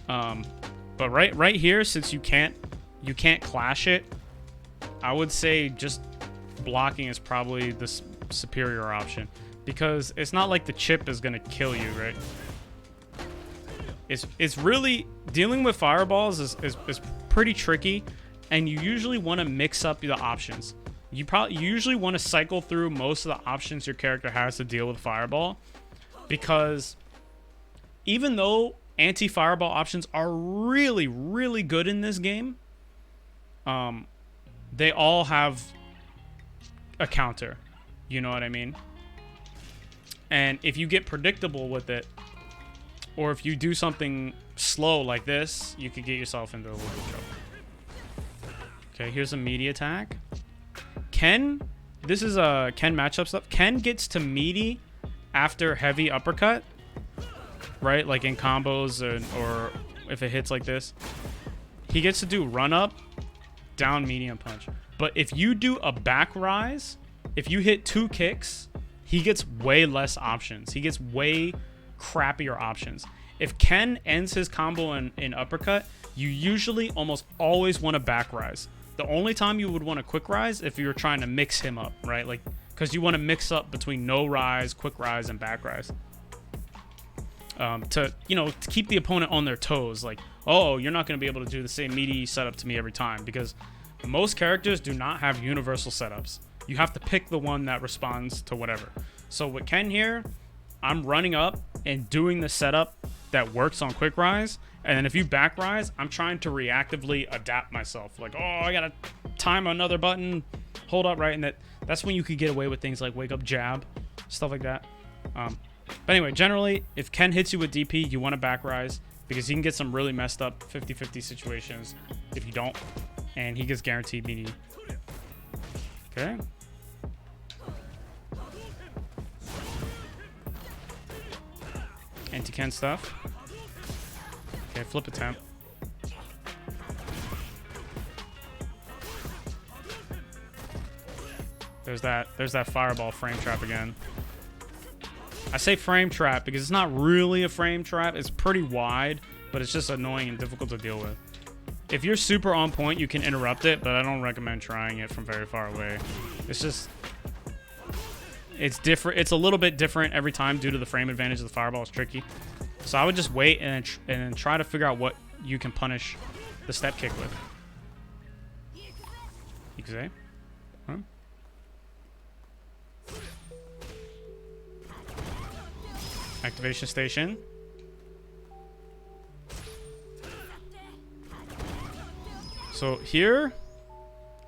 But right here, since you can't clash it, I would say just blocking is probably the superior option, because it's not like the chip is gonna kill you, right? It's really dealing with fireballs is pretty tricky, and you usually want to mix up the options. You usually want to cycle through most of the options your character has to deal with fireball, because even though anti-fireball options are really, really good in this game, they all have a counter. You know what I mean? And if you get predictable with it, or if you do something slow like this, you could get yourself into a little trouble. Okay, here's a meaty attack. Ken, this is a Ken matchup stuff. Ken gets to meaty after heavy uppercut, right? Like in combos, or if it hits like this, he gets to do run up, down, medium punch. But if you do a back rise, if you hit 2 kicks, he gets way less options. He gets way crappier options. if Ken ends his combo in uppercut, you usually almost always want to back rise. The only time you would want to quick rise if you're trying to mix him up, right? Like, because you want to mix up between no rise, quick rise, and back rise. To keep the opponent on their toes. Like, oh, you're not going to be able to do the same meaty setup to me every time, because most characters do not have universal setups. You have to pick the one that responds to whatever. So with Ken here, I'm running up and doing the setup that works on quick rise, and then if you back rise, I'm trying to reactively adapt myself. Like, oh, I gotta time another button, hold up, right? And that's when you could get away with things like wake up jab, stuff like that. But anyway, generally, if Ken hits you with DP, you want to back rise, because he can get some really messed up 50-50 situations if you don't, and he gets guaranteed meaty. Okay. Anti-Ken stuff. Okay, flip attempt. There's that fireball frame trap again. I say frame trap because it's not really a frame trap. It's pretty wide, but it's just annoying and difficult to deal with. If you're super on point, you can interrupt it, but I don't recommend trying it from very far away. It's different. It's a little bit different every time due to the frame advantage of the fireball. It's tricky. So I would just wait and then try to figure out what you can punish the step kick with. Ikuze? Huh? Activation station. So here,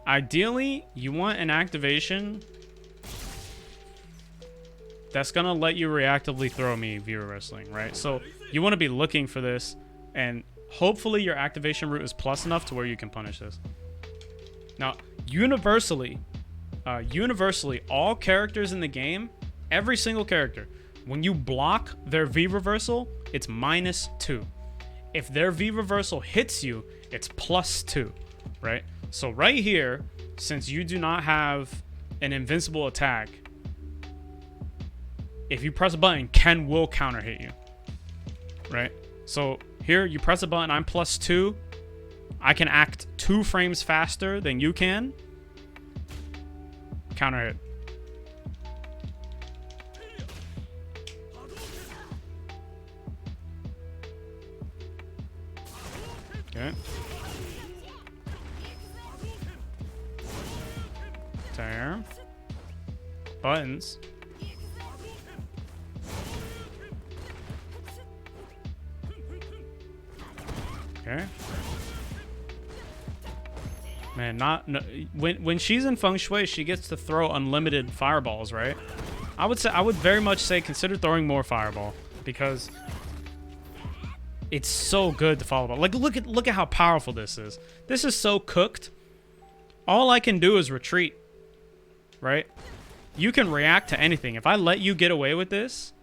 ideally, you want an activation that's gonna let you reactively throw me Vira Wrestling, right? So you want to be looking for this, and hopefully your activation route is plus enough to where you can punish this. Now, universally, all characters in the game, every single character, when you block their V reversal, it's -2. If their V reversal hits you, it's +2, right? So right here, since you do not have an invincible attack, if you press a button, Ken will counter hit you, right? So here, you press a button, I'm +2. I can act 2 frames faster than you can. Counter hit. Okay. There. Buttons. Okay. Man, when she's in feng shui, she gets to throw unlimited fireballs, right? I would very much say consider throwing more fireball, because it's so good to follow up. Like, look at how powerful this is. This is so cooked. All I can do is retreat, right? You can react to anything. If I let you get away with this,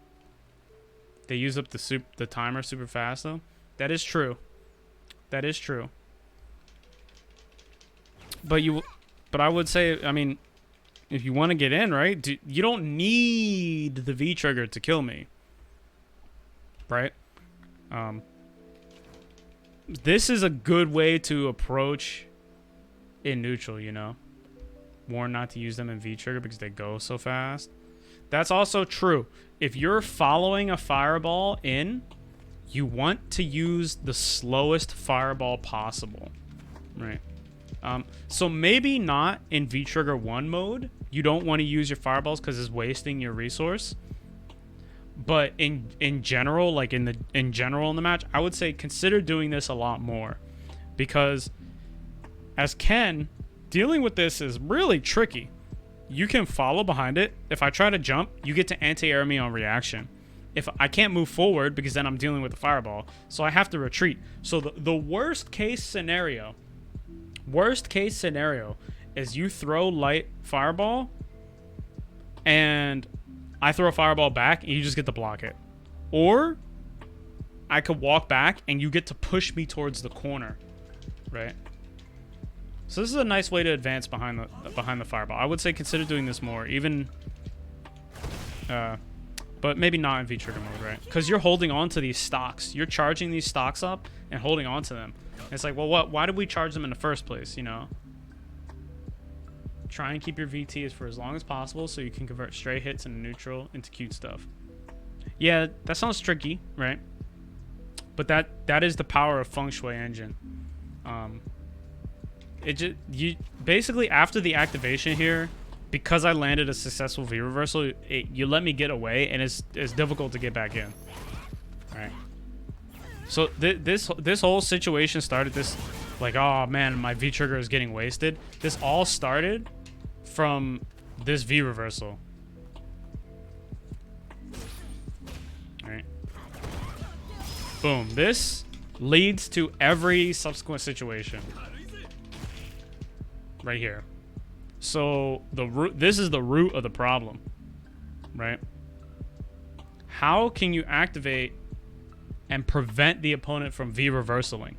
they use up the timer super fast though. That is true. That is true. But I would say, I mean, if you want to get in, right? You don't need the V trigger to kill me, right? This is a good way to approach in neutral, you know. Warn not to use them in V trigger because they go so fast. That's also true. If you're following a fireball in, you want to use the slowest fireball possible, right? So maybe not in V trigger 1 mode. You don't want to use your fireballs because it's wasting your resource. But in general, like in general in the match, I would say consider doing this a lot more, because as Ken, dealing with this is really tricky. You can follow behind it. If I try to jump, you get to anti-air me on reaction. If I can't move forward because then I'm dealing with the fireball, so I have to retreat. So the worst case scenario is you throw light fireball and I throw a fireball back and you just get to block it. Or I could walk back and you get to push me towards the corner, right? So this is a nice way to advance behind the fireball. I would say consider doing this more. Even but maybe not in V-trigger mode, right? Because you're holding on to these stocks. You're charging these stocks up and holding on to them. And it's like, well, why did we charge them in the first place, you know? Try and keep your VTs for as long as possible so you can convert stray hits and neutral into cute stuff. Yeah, that sounds tricky, right? But that is the power of Feng Shui Engine. You basically, after the activation here, because I landed a successful V reversal, you let me get away, and it's difficult to get back in. All right. So this whole situation started this, like, oh man, my V trigger is getting wasted. This all started from this V reversal. All right. Boom. This leads to every subsequent situation. Right here. So this is the root of the problem, right? How can you activate and prevent the opponent from V reversaling,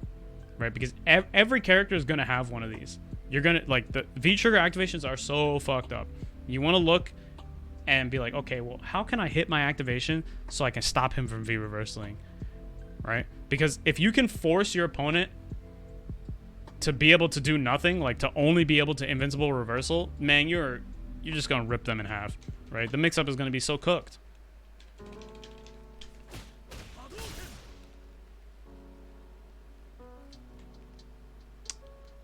right? Because every character is gonna have one of these. You're gonna, like, the V trigger activations are so fucked up. You want to look and be like, okay, well, how can I hit my activation so I can stop him from V reversaling, right? Because if you can force your opponent to be able to do nothing, like to only be able to invincible reversal, man, you're just gonna rip them in half, right? The mix-up is gonna be so cooked.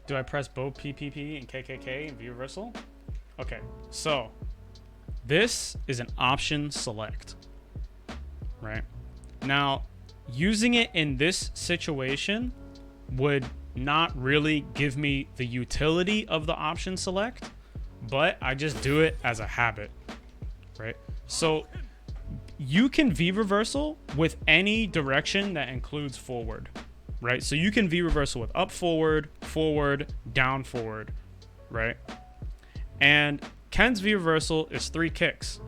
Do I press both PPP and KKK and V reversal? Okay, so this is an option select, right? Now, using it in this situation would not really give me the utility of the option select, but I just do it as a habit, right? So you can V reversal with any direction that includes forward, right? So you can V reversal with up forward, forward, down forward, right? And Ken's V reversal is 3 kicks.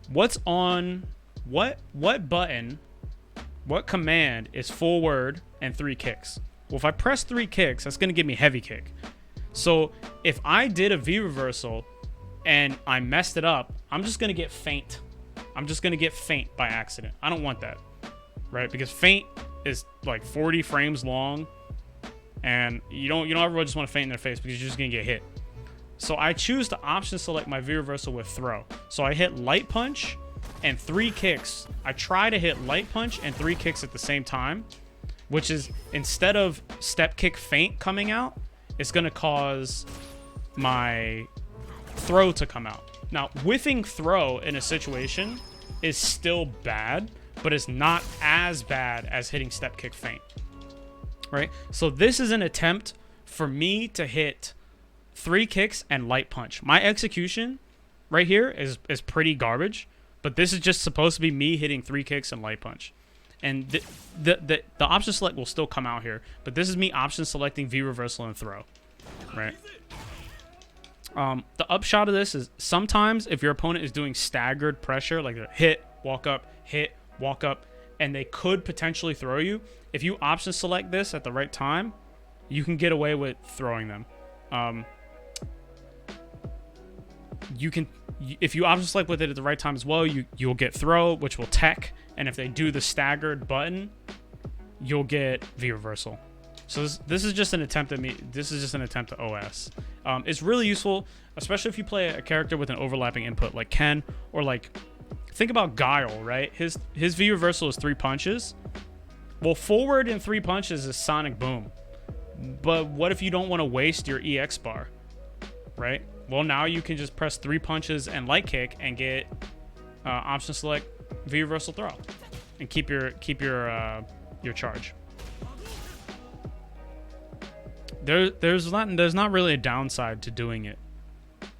What's on what button, what command is forward and 3 kicks? Well, if I press 3 kicks, that's going to give me heavy kick. So if I did a V reversal and I messed it up, I'm just going to get faint. I'm just going to get faint by accident. I don't want that, right? Because faint is like 40 frames long, and you don't ever just want to faint in their face because you're just going to get hit. So I choose to option select my V reversal with throw. So I hit light punch and 3 kicks. I try to hit light punch and 3 kicks at the same time, which is, instead of step kick feint coming out, it's going to cause my throw to come out. Now, whiffing throw in a situation is still bad, but it's not as bad as hitting step kick feint, right? So this is an attempt for me to hit 3 kicks and light punch. My execution right here is pretty garbage, but this is just supposed to be me hitting 3 kicks and light punch. And the option select will still come out here, but this is me option selecting V reversal and throw, right? The upshot of this is sometimes if your opponent is doing staggered pressure, like hit, walk up, and they could potentially throw you, if you option select this at the right time, you can get away with throwing them. If you option select with it at the right time as well, you'll get throw, which will tech, and if they do the staggered button, you'll get V reversal. So this is just an attempt at OS. It's really useful, especially if you play a character with an overlapping input like Ken, or like, think about Guile, right? His V reversal is 3 punches. Well, forward in 3 punches is Sonic Boom. But what if you don't want to waste your EX bar, right? Well, now you can just press 3 punches and light kick and get option select V reversal throw, and keep your charge. There's not really a downside to doing it.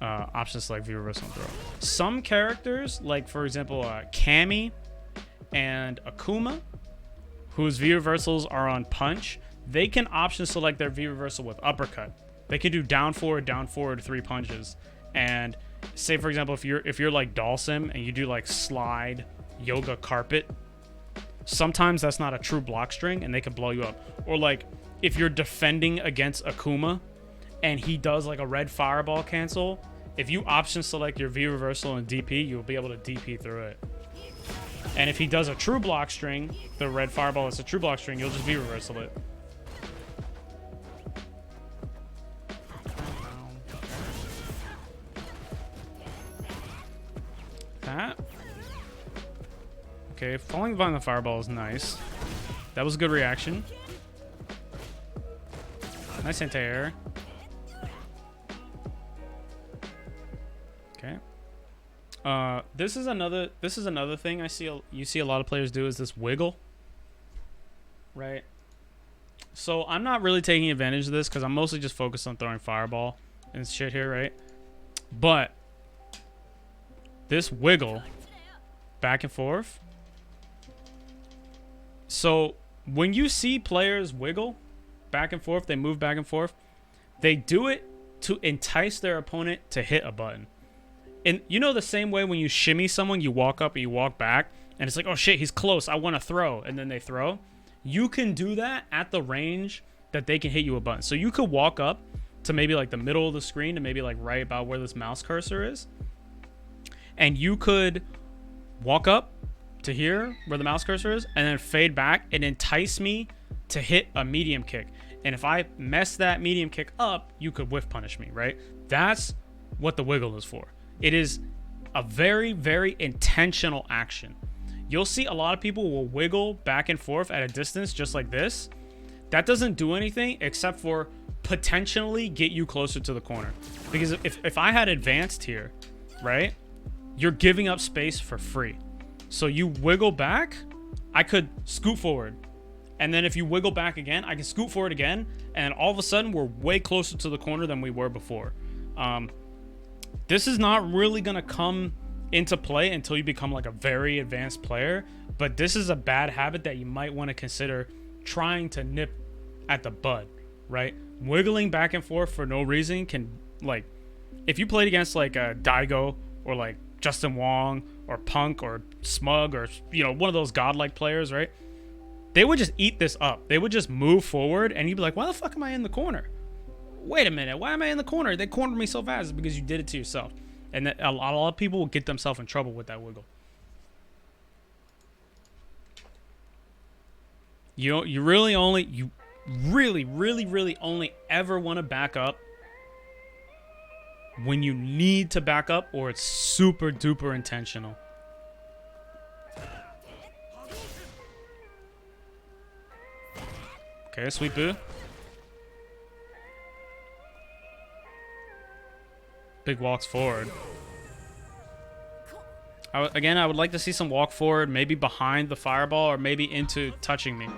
Option select V reversal and throw. Some characters, like for example Cammy and Akuma, whose V reversals are on punch, they can option select their V reversal with uppercut. They can do down forward 3 punches. And say for example, if you're like Dalsim and you do like slide yoga carpet, sometimes that's not a true block string and they can blow you up. Or like if you're defending against Akuma and he does like a red fireball cancel, if you option select your V reversal and DP, you'll be able to DP through it. And if he does a true block string, the red fireball is a true block string, you'll just be reversal it. That. Okay, falling behind the fireball is nice. That was a good reaction. Nice anti-air. Okay. This is another thing you see a lot of players do is this wiggle. Right? So I'm not really taking advantage of this because I'm mostly just focused on throwing fireball and shit here, right? But this wiggle back and forth. So when you see players wiggle back and forth, they move back and forth, they do it to entice their opponent to hit a button. And you know the same way when you shimmy someone, you walk up and you walk back, and it's like, oh shit, he's close, I want to throw, and then they throw. You can do that at the range that they can hit you a button. So you could walk up to maybe like the middle of the screen to maybe like right about where this mouse cursor is. And you could walk up to here where the mouse cursor is and then fade back and entice me to hit a medium kick. And if I mess that medium kick up, you could whiff punish me, right? That's what the wiggle is for. It is a very, very intentional action. You'll see a lot of people will wiggle back and forth at a distance just like this. That doesn't do anything except for potentially get you closer to the corner. Because if I had advanced here, right, you're giving up space for free. So you wiggle back, I could scoot forward. And then if you wiggle back again, I can scoot forward again. And all of a sudden, we're way closer to the corner than we were before. This is not really going to come into play until you become like a very advanced player. But this is a bad habit that you might want to consider trying to nip at the bud, right? Wiggling back and forth for no reason can, like, if you played against like a Daigo or like Justin Wong or Punk or Smug or, you know, one of those godlike players, right? They would just eat this up. They would just move forward and you'd be like, why the fuck am I in the corner? Wait a minute, why am I in the corner? They cornered me so fast. It's because you did it to yourself. And that a lot of people will get themselves in trouble with that wiggle. You really only ever want to back up when you need to back up or it's super duper intentional. Okay, sweet boo. Big walks forward. I would like to see some walk forward, maybe behind the fireball or maybe into touching me,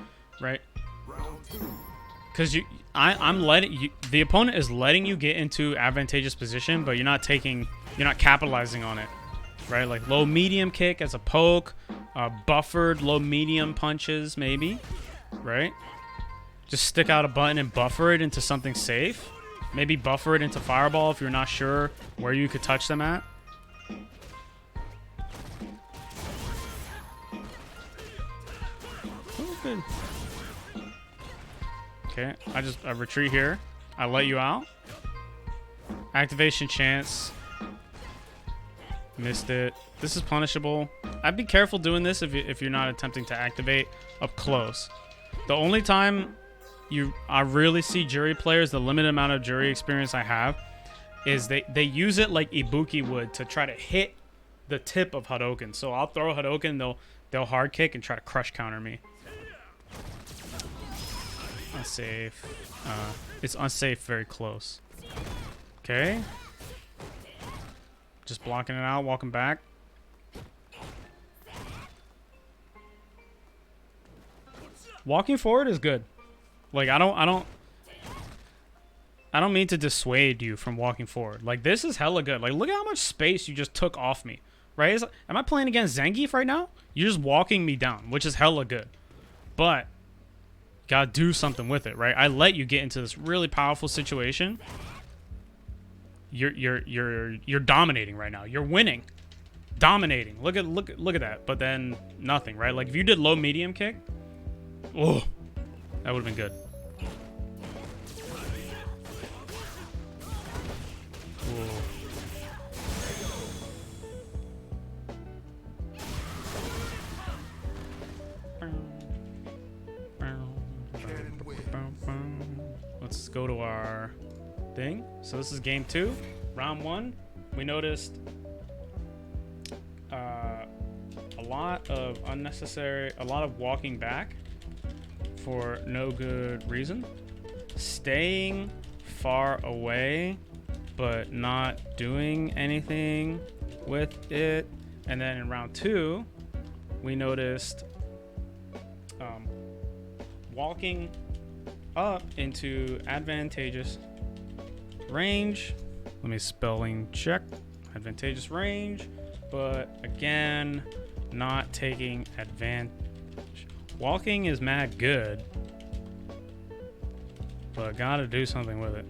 right? Because I'm letting you, the opponent is letting you get into advantageous position, but you're not capitalizing on it, right? Like low medium kick as a poke, buffered low medium punches maybe, right? Just stick out a button and buffer it into something safe. Maybe buffer it into fireball if you're not sure where you could touch them at. Oh, good. Okay, I retreat here. I let you out. Activation chance. Missed it. This is punishable. I'd be careful doing this if you're not attempting to activate up close. The only time I really see Juri players, the limited amount of Juri experience I have, is they use it like Ibuki would to try to hit the tip of Hadouken. So I'll throw Hadouken, they'll hard kick and try to crush counter me. Unsafe. It's unsafe very close. Okay. Just blocking it out, walking back. Walking forward is good. Like I don't mean to dissuade you from walking forward. Like this is hella good. Like look at how much space you just took off me. Right? Am I playing against Zangief right now? You're just walking me down, which is hella good. But gotta do something with it, right? I let you get into this really powerful situation. You're dominating right now. You're winning. Dominating. Look at that. But then nothing, right? Like if you did low medium kick, oh, that would have been good. Ooh. Let's go to our thing. So this is game 2, round 1. We noticed a lot of walking back for no good reason, staying far away but not doing anything with it. And then in round 2 we noticed walking up into advantageous range. Let me spelling check. Advantageous range, but again, not taking advantage. Walking is mad good, but gotta do something with it.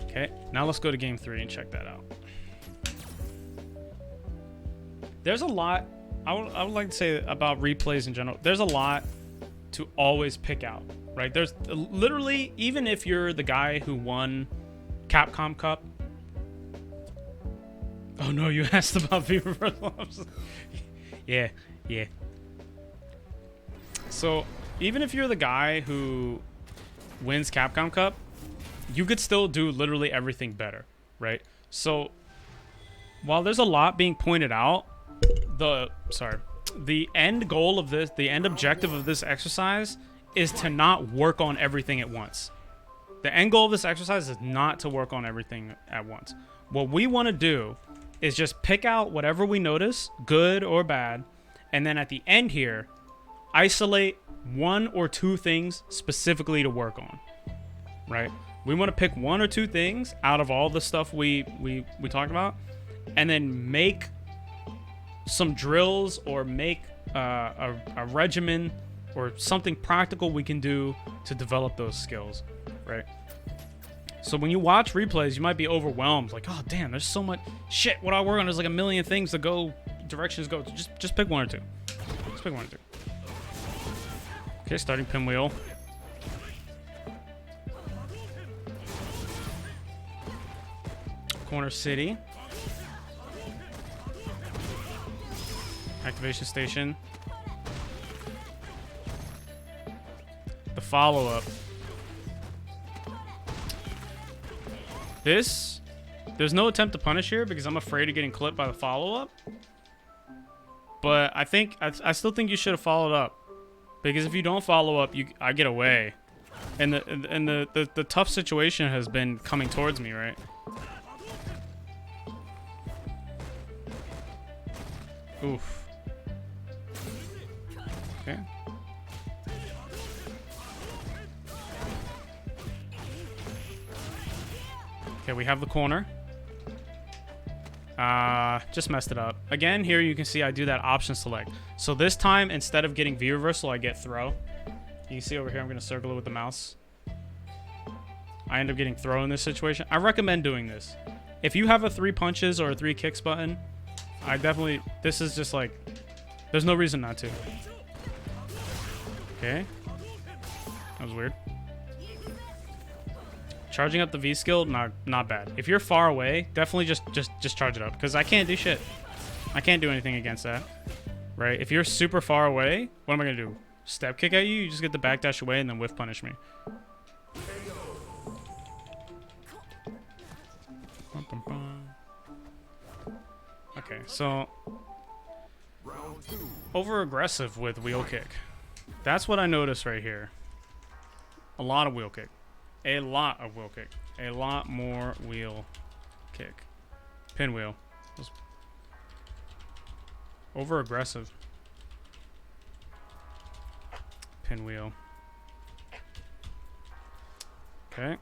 Okay, now let's go to game 3 and check that out. There's a lot I would like to say about replays in general. There's a lot to always pick out, right? There's literally, even if you're the guy who won Capcom Cup. Oh no, you asked about V reversal. Yeah. So even if you're the guy who wins Capcom Cup, you could still do literally everything better, right? So while there's a lot being pointed out, the end goal of this, the end objective of this exercise is to not work on everything at once. The end goal of this exercise is not to work on everything at once. What we want to do is just pick out whatever we notice, good or bad, and then at the end here, isolate 1 or 2 things specifically to work on, right? We want to pick 1 or 2 things out of all the stuff we talked about, and then make some drills or make a regimen or something practical we can do to develop those skills, right? So when you watch replays, you might be overwhelmed, like, oh damn, there's so much shit. What I work on, there's like a million things to go, directions go. Just pick 1 or 2. Just pick 1 or 2. Okay, starting pinwheel. Corner city. Activation station. The follow-up. There's no attempt to punish here because I'm afraid of getting clipped by the follow-up. But I still think you should have followed up, because if you don't follow up, I get away, and the tough situation has been coming towards me, right? Oof. Okay. Okay, we have the corner. Just messed it up. Again, here you can see I do that option select. So this time, instead of getting V reversal, I get throw. You can see over here, I'm going to circle it with the mouse. I end up getting throw in this situation. I recommend doing this. If you have a 3 punches or a 3 kicks button, this is just like, there's no reason not to. Okay. That was weird. Charging up the V skill, not bad. If you're far away, definitely just charge it up, because I can't do shit. I can't do anything against that, right? If you're super far away, what am I gonna do? Step kick at you? You just get the backdash away and then whiff punish me. Okay, so over aggressive with wheel kick. That's what I noticed right here. A lot of wheel kick. A lot of wheel kick. A lot more wheel kick. Pinwheel. Over aggressive. Pinwheel. Okay.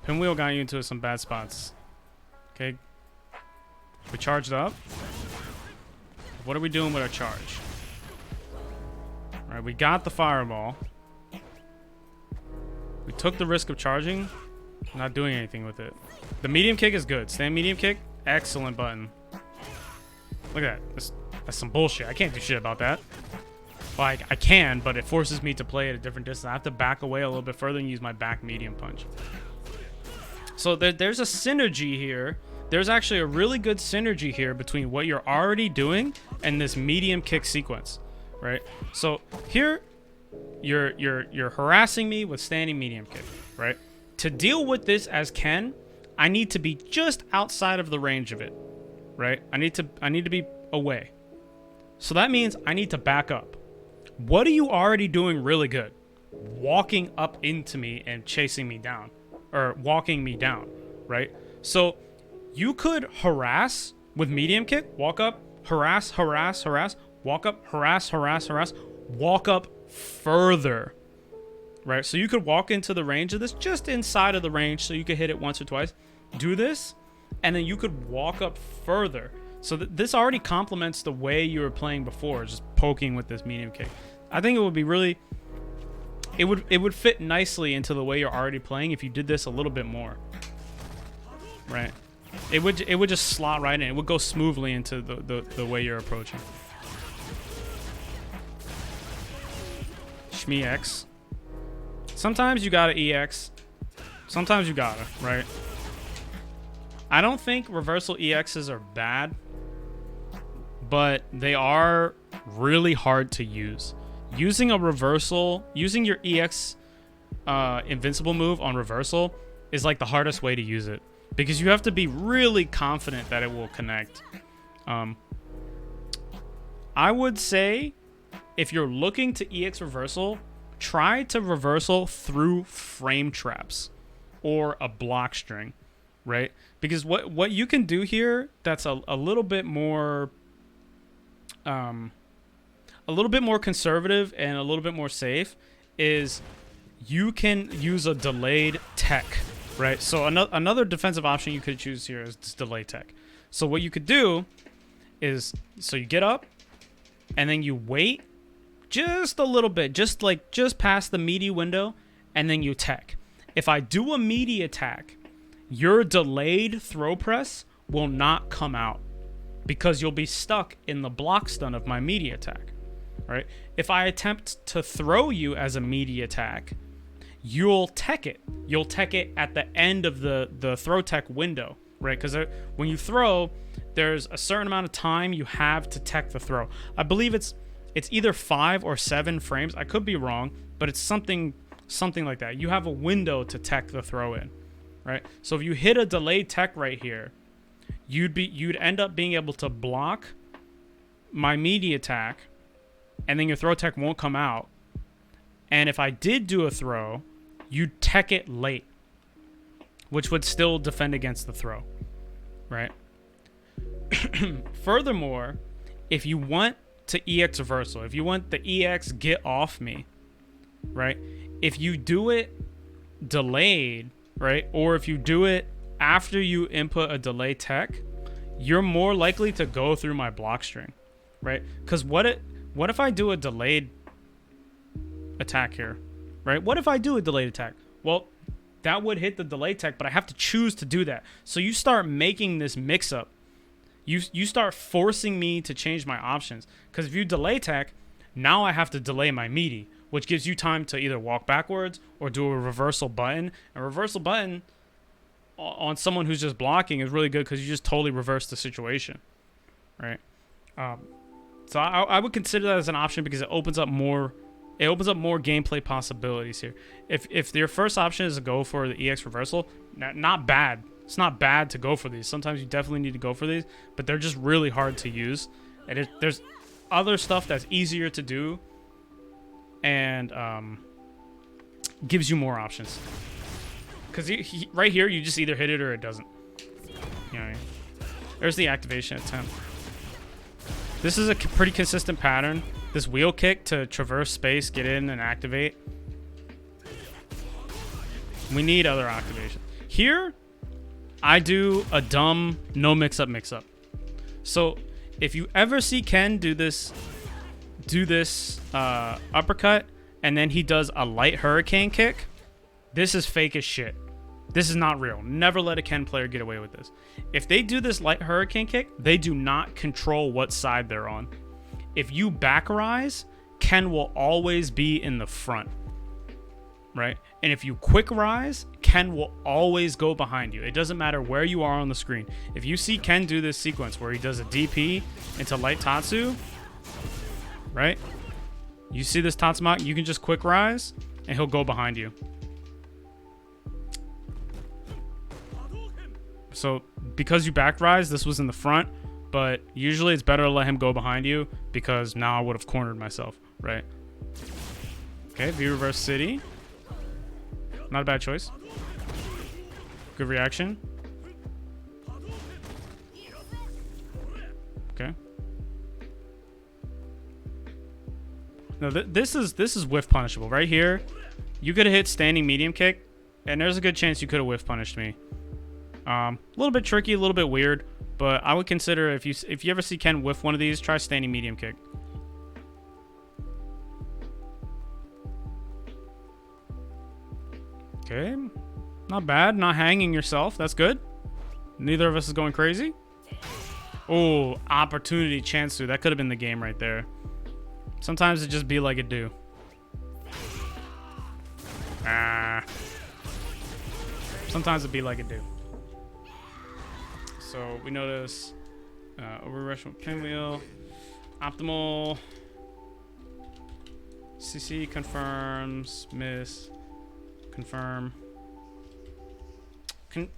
Pinwheel got you into some bad spots. Okay. We charged up. What are we doing with our charge? Alright, we got the fireball. We took the risk of charging, not doing anything with it. The medium kick is good. Stand medium kick, excellent button. Look at that. That's some bullshit. I can't do shit about that. Like, I can, but it forces me to play at a different distance. I have to back away a little bit further and use my back medium punch. So there's a synergy here there's actually a really good synergy here between what you're already doing and this medium kick sequence, right? So here, you're harassing me with standing medium kick, right? To deal with this as Ken, I need to be just outside of the range of it, right? I need to be away. So that means I need to back up. What are you already doing really good? Walking up into me and chasing me down, or walking me down, right? So you could harass with medium kick, walk up, harass, harass, harass, walk up, harass, harass, harass, walk up further, right? So you could walk into the range of this, just inside of the range, so you could hit it once or twice. Do this, and then you could walk up further. So this already complements the way you were playing before, just poking with this medium kick. I think it would be really, it would fit nicely into the way you're already playing if you did this a little bit more, right? It would just slot right in. It would go smoothly into the way you're approaching. Shmi X. Sometimes you gotta EX. Sometimes you gotta, right? I don't think reversal EXs are bad, but they are really hard to use. Using a reversal, using your EX invincible move on reversal is like the hardest way to use it, because you have to be really confident that it will connect. I would say if you're looking to EX reversal, try to reversal through frame traps or a block string, right? Because what you can do here that's a little bit more conservative and a little bit more safe is you can use a delayed tech, right? So another defensive option you could choose here is this delay tech. So what you could do is, so you get up and then you wait just a little bit, just past the meaty window, and then you tech. If I do a meaty attack, your delayed throw press will not come out because you'll be stuck in the block stun of my meaty attack, right? If I attempt to throw you as a meaty attack, you'll tech it. You'll tech it at the end of the throw tech window, right? Because when you throw, there's a certain amount of time you have to tech the throw. I believe it's either 5 or 7 frames. I could be wrong, but it's something like that. You have a window to tech the throw in, right? So if you hit a delayed tech right here, you'd end up being able to block my meaty attack, and then your throw tech won't come out. And if I did do a throw, you'd tech it late, which would still defend against the throw, right? Furthermore, if you want to EX reversal, if you want the EX get off me, right? If you do it delayed, right? Or if you do it after you input a delay tech, you're more likely to go through my block string, right? Because what if I do a delayed attack here, right? What if I do a delayed attack? Well, that would hit the delay tech, but I have to choose to do that. So you start making this mix up. You start forcing me to change my options, because if you delay tech, now I have to delay my meaty, which gives you time to either walk backwards or do a reversal button. A reversal button on someone who's just blocking is really good because you just totally reverse the situation, right? So I would consider that as an option because it opens up more gameplay possibilities here. If your first option is to go for the EX reversal, not bad. It's not bad to go for these. Sometimes you definitely need to go for these, but they're just really hard to use. And there's other stuff that's easier to do and gives you more options. Because right here, you just either hit it or it doesn't. You know what I mean? There's the activation at 10. This is a pretty consistent pattern. This wheel kick to traverse space, get in, and activate. We need other activation. Here, I do a dumb no mix-up. So if you ever see Ken do this uppercut, and then he does a light hurricane kick, this is fake as shit. This is not real. Never let a Ken player get away with this. If they do this light hurricane kick, they do not control what side they're on. If you back rise, Ken will always be in the front. right? And if you quick rise, Ken will always go behind you. It doesn't matter where you are on the screen. If you see Ken do this sequence where he does a DP into light Tatsu, right? You see this Tatsumaki, you can just quick rise and he'll go behind you. So because you back rise, this was in the front, but usually it's better to let him go behind you because now I would have cornered myself, right? Okay, V reverse city. Not a bad choice. Good reaction. Okay. No, this is whiff punishable right here. You could have hit standing medium kick, and there's a good chance you could have whiff punished me. A little bit tricky, a little bit weird, but I would consider if you ever see Ken whiff one of these, try standing medium kick. Okay, not bad. Not hanging yourself. That's good. Neither of us is going crazy. Oh, opportunity chance to. That could have been the game right there. Sometimes it just be like it do. Sometimes it be like it do. So we notice over rush with pinwheel, optimal. CC confirms, miss, confirm.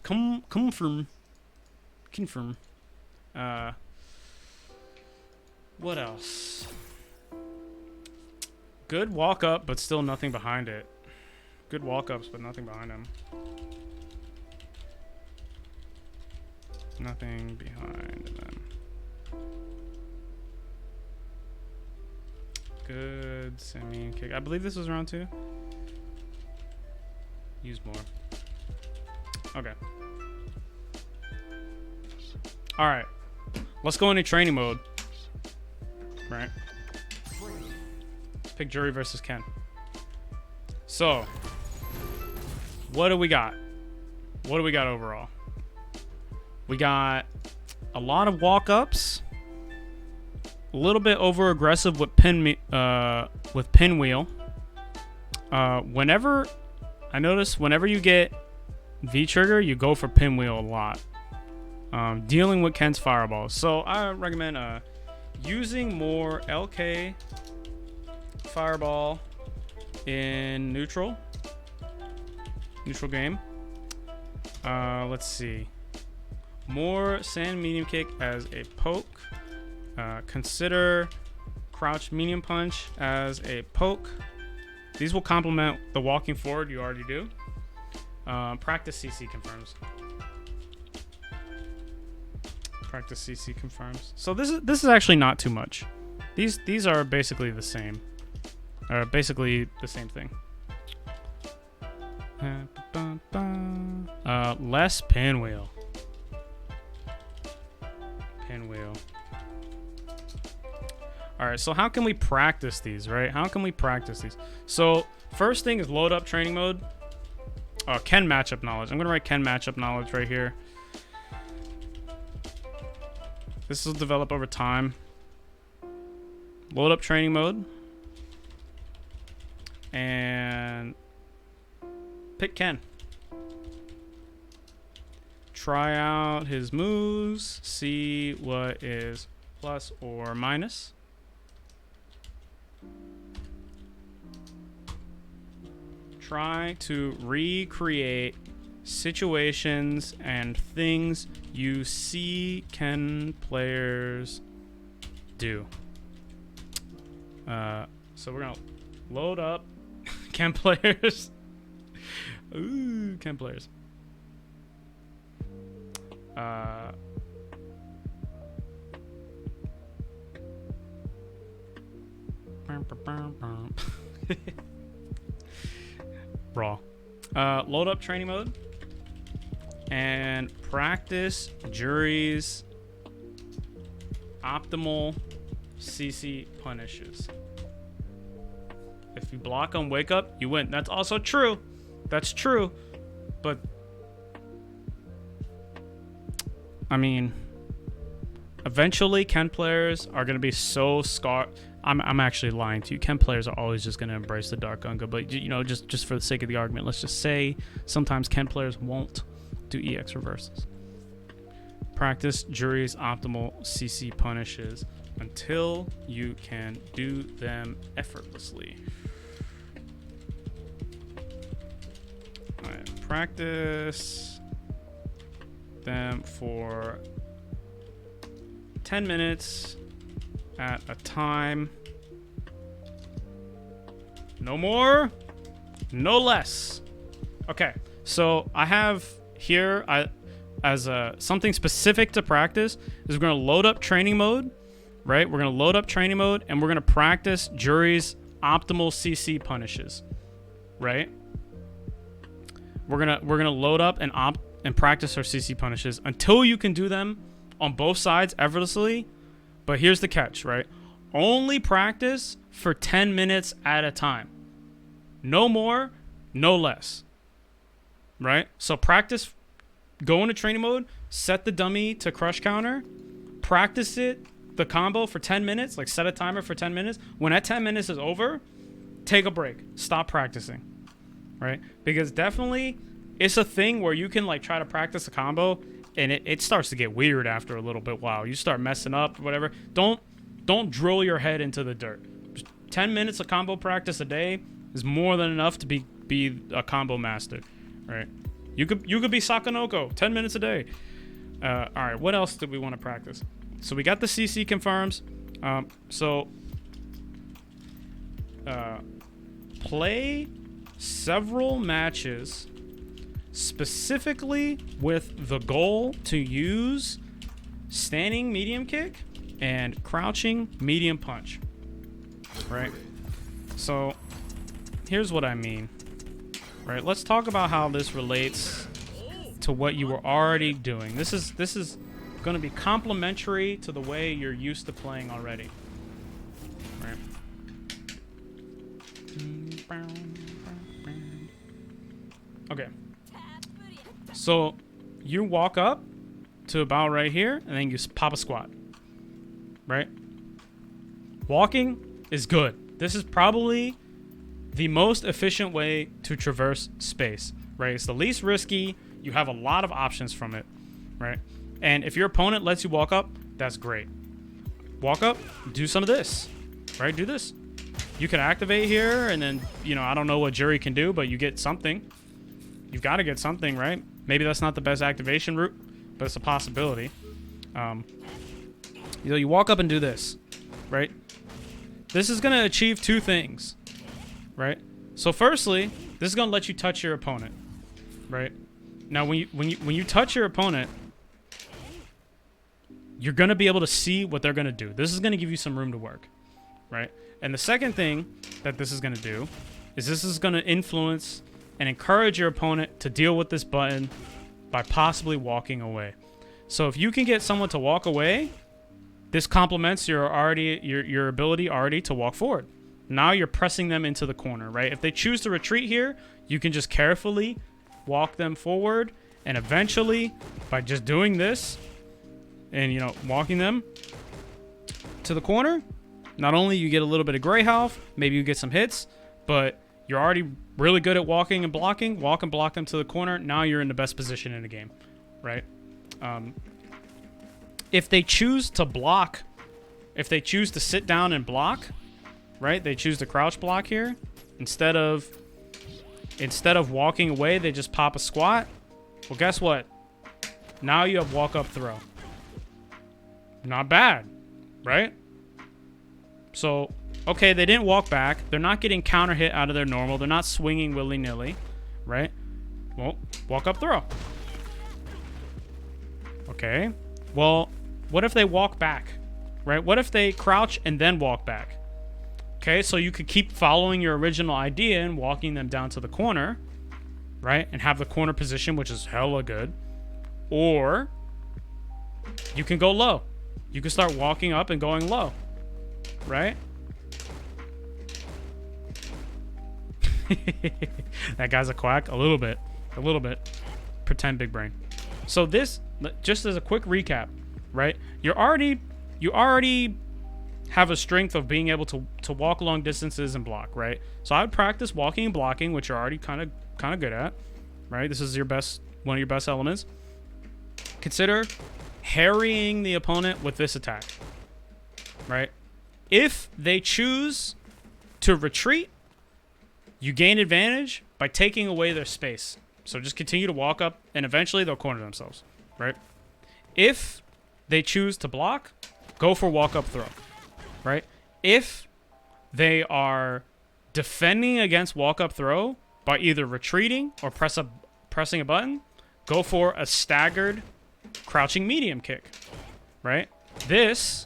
Confirm. What else? Good walk up, but still nothing behind it. Good walk ups, but nothing behind them. Nothing behind them. Good semi kick. I believe this was round 2. Use more. Okay. All right. Let's go into training mode. Right. Let's pick Juri versus Ken. So, what do we got? What do we got overall? We got a lot of walk-ups. A little bit over-aggressive with pinwheel. Whenever you get V-trigger, you go for pinwheel a lot. Dealing with Ken's fireballs. So I recommend using more LK fireball in neutral game. Let's see. More sand medium kick as a poke. Consider crouch medium punch as a poke. These will complement the walking forward you already do. Practice CC confirms. Practice CC confirms. So this is actually not too much. These are basically the same. Basically the same thing. Less pinwheel. Pinwheel. All right, so how can we practice these, right? How can we practice these? So first thing is load up training mode. Ken matchup knowledge. I'm gonna write Ken matchup knowledge right here. This will develop over time. Load up training mode. And pick Ken. Try out his moves. See what is plus or minus. Try to recreate situations and things you see Ken players do. So we're gonna load up Ken players. Ooh, Ken players. Raw. Load up training mode and practice Juri's optimal CC punishes. If you block on wake up, you win. That's also true. That's true. But I mean, eventually Ken players are going to be so scarred. I'm actually lying to you. Chem players are always just going to embrace the Dark Gunga, but you know, just for the sake of the argument, let's just say sometimes Chem players won't do EX reversals. Practice Juri's optimal CC punishes until you can do them effortlessly. All right, practice them for 10 minutes at a time. No more, no less. Okay, so I have here, as something specific to practice, is we're going to load up training mode, right? We're going to load up training mode, and we're going to practice Juri's optimal CC punishes, right? We're gonna load up and practice our CC punishes until you can do them on both sides effortlessly. But here's the catch, right? Only practice for 10 minutes at a time. No more, no less. Right? So practice, go into training mode, set the dummy to crush counter, practice the combo for 10 minutes, like set a timer for 10 minutes. When that 10 minutes is over, take a break. Stop practicing. Right? Because definitely it's a thing where you can like try to practice a combo and it starts to get weird after a little bit. Wow, you start messing up, whatever. Don't drill your head into the dirt. Just 10 minutes of combo practice a day is more than enough to be a combo master. Right? You could be Sakanoko 10 minutes a day. All right, what else did we want to practice? So we got the CC confirms. Play several matches specifically with the goal to use standing medium kick and crouching medium punch. Right? So here's what I mean. Right? Let's talk about how this relates to what you were already doing. This is going to be complementary to the way you're used to playing already. Right? Okay. So you walk up to about right here and then you pop a squat. Right? Walking is good. This is probably the most efficient way to traverse space. Right? It's the least risky. You have a lot of options from it. Right? And if your opponent lets you walk up, that's great. Walk up, do some of this. Right? Do this. You can activate here, and then, you know, I don't know what Juri can do, but you get something. You've got to get something, right? Maybe that's not the best activation route, but it's a possibility. You walk up and do this, right? This is going to achieve two things, right? So firstly, this is going to let you touch your opponent, right? Now, when you touch your opponent, you're going to be able to see what they're going to do. This is going to give you some room to work, right? And the second thing that this is going to do is this is going to influence and encourage your opponent to deal with this button by possibly walking away. So if you can get someone to walk away, this complements your ability already to walk forward. Now you're pressing them into the corner, right? If they choose to retreat here, you can just carefully walk them forward, and eventually, by just doing this and, you know, walking them to the corner, not only you get a little bit of gray health, maybe you get some hits, but you're already really good at walking and blocking. Walk and block them to the corner. Now you're in the best position in the game, right? If they choose to block, if they choose to sit down and block, right? They choose to crouch block here. Instead of walking away, they just pop a squat. Well, guess what? Now you have walk up throw. Not bad, right? So, okay, they didn't walk back. They're not getting counter hit out of their normal. They're not swinging willy-nilly, right? Well, walk up throw. Okay. Well, what if they walk back, right? What if they crouch and then walk back? Okay, so you could keep following your original idea and walking them down to the corner, right? And have the corner position, which is hella good. Or you can go low. You can start walking up and going low. Right? That guy's a quack. A little bit. Pretend big brain. So this, just as a quick recap, right? You already have a strength of being able to walk long distances and block, right? So I would practice walking and blocking, which you're already kind of good at, right? This is one of your best elements. Consider harrying the opponent with this attack, right? If they choose to retreat, you gain advantage by taking away their space. So just continue to walk up, and eventually they'll corner themselves, right? If they choose to block, go for walk-up throw, right? If they are defending against walk-up throw by either retreating or pressing a button, go for a staggered crouching medium kick, right? This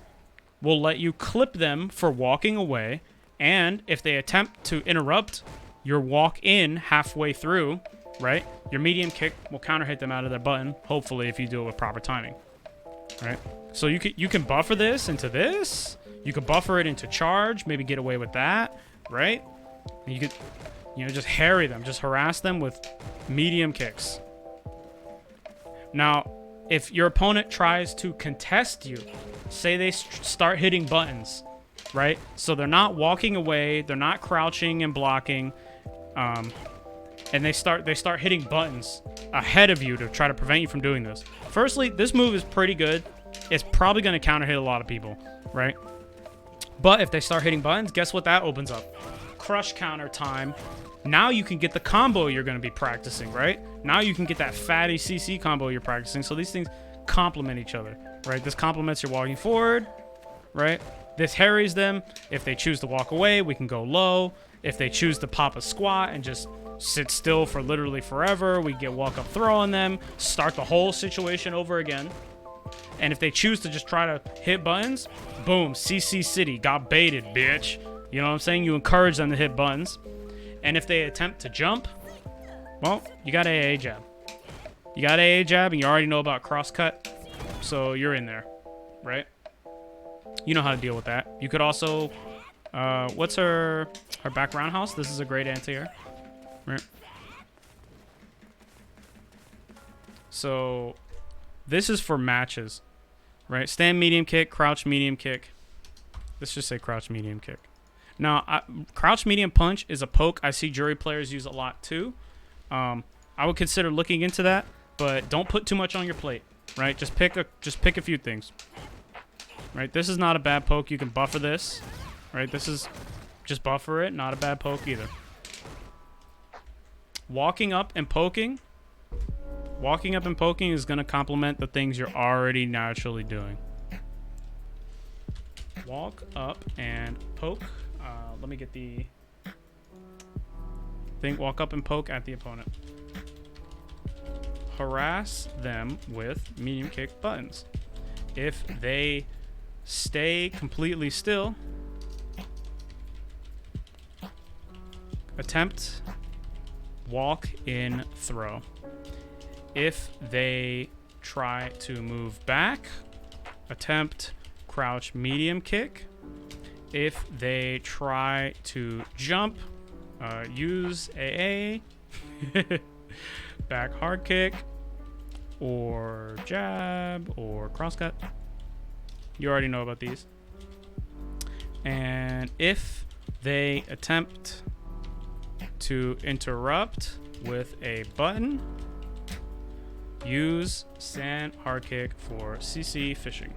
will let you clip them for walking away, and if they attempt to interrupt your walk in halfway through, right, your medium kick will counter hit them out of their button, hopefully, if you do it with proper timing, right? So you can buffer this into this. You can buffer it into charge, maybe get away with that, right? And you could, just harry them, just harass them with medium kicks. Now, if your opponent tries to contest you, say they start hitting buttons, right? So they're not walking away, they're not crouching and blocking, and they start hitting buttons ahead of you to try to prevent you from doing this. Firstly, this move is pretty good. It's probably going to counter hit a lot of people, right? But if they start hitting buttons, guess what that opens up? Crush counter time. Now you can get the combo you're going to be practicing, right? Now you can get that fatty CC combo you're practicing. So these things complement each other, right? This complements your walking forward, right? This harries them. If they choose to walk away, we can go low. If they choose to pop a squat and just sit still for literally forever, we get walk-up throw on them, start the whole situation over again. And if they choose to just try to hit buttons, boom, CC City, got baited, bitch. You know what I'm saying? You encourage them to hit buttons. And if they attempt to jump, well, you got AA jab. You got AA jab, and you already know about cross-cut, so you're in there, right? You know how to deal with that. You could also, what's her back roundhouse? This is a great anti-air, right? So this is for matches, right? Stand medium kick, crouch medium kick. Let's just say crouch medium kick. Now, crouch medium punch is a poke I see Juri players use a lot too. I would consider looking into that, but don't put too much on your plate, right? Just pick a few things, right? This is not a bad poke. You can buffer this, right? This is just buffer it. Not a bad poke either. Walking up and poking is going to complement the things you're already naturally doing. Walk up and poke. Let me get the thing. Walk up and poke at the opponent. Harass them with medium kick buttons. If they stay completely still, attempt walk in throw. If they try to move back, attempt crouch medium kick. If they try to jump, use AA, back hard kick, or jab, or crosscut. You already know about these. And if they attempt to interrupt with a button, use sand hard kick for CC fishing.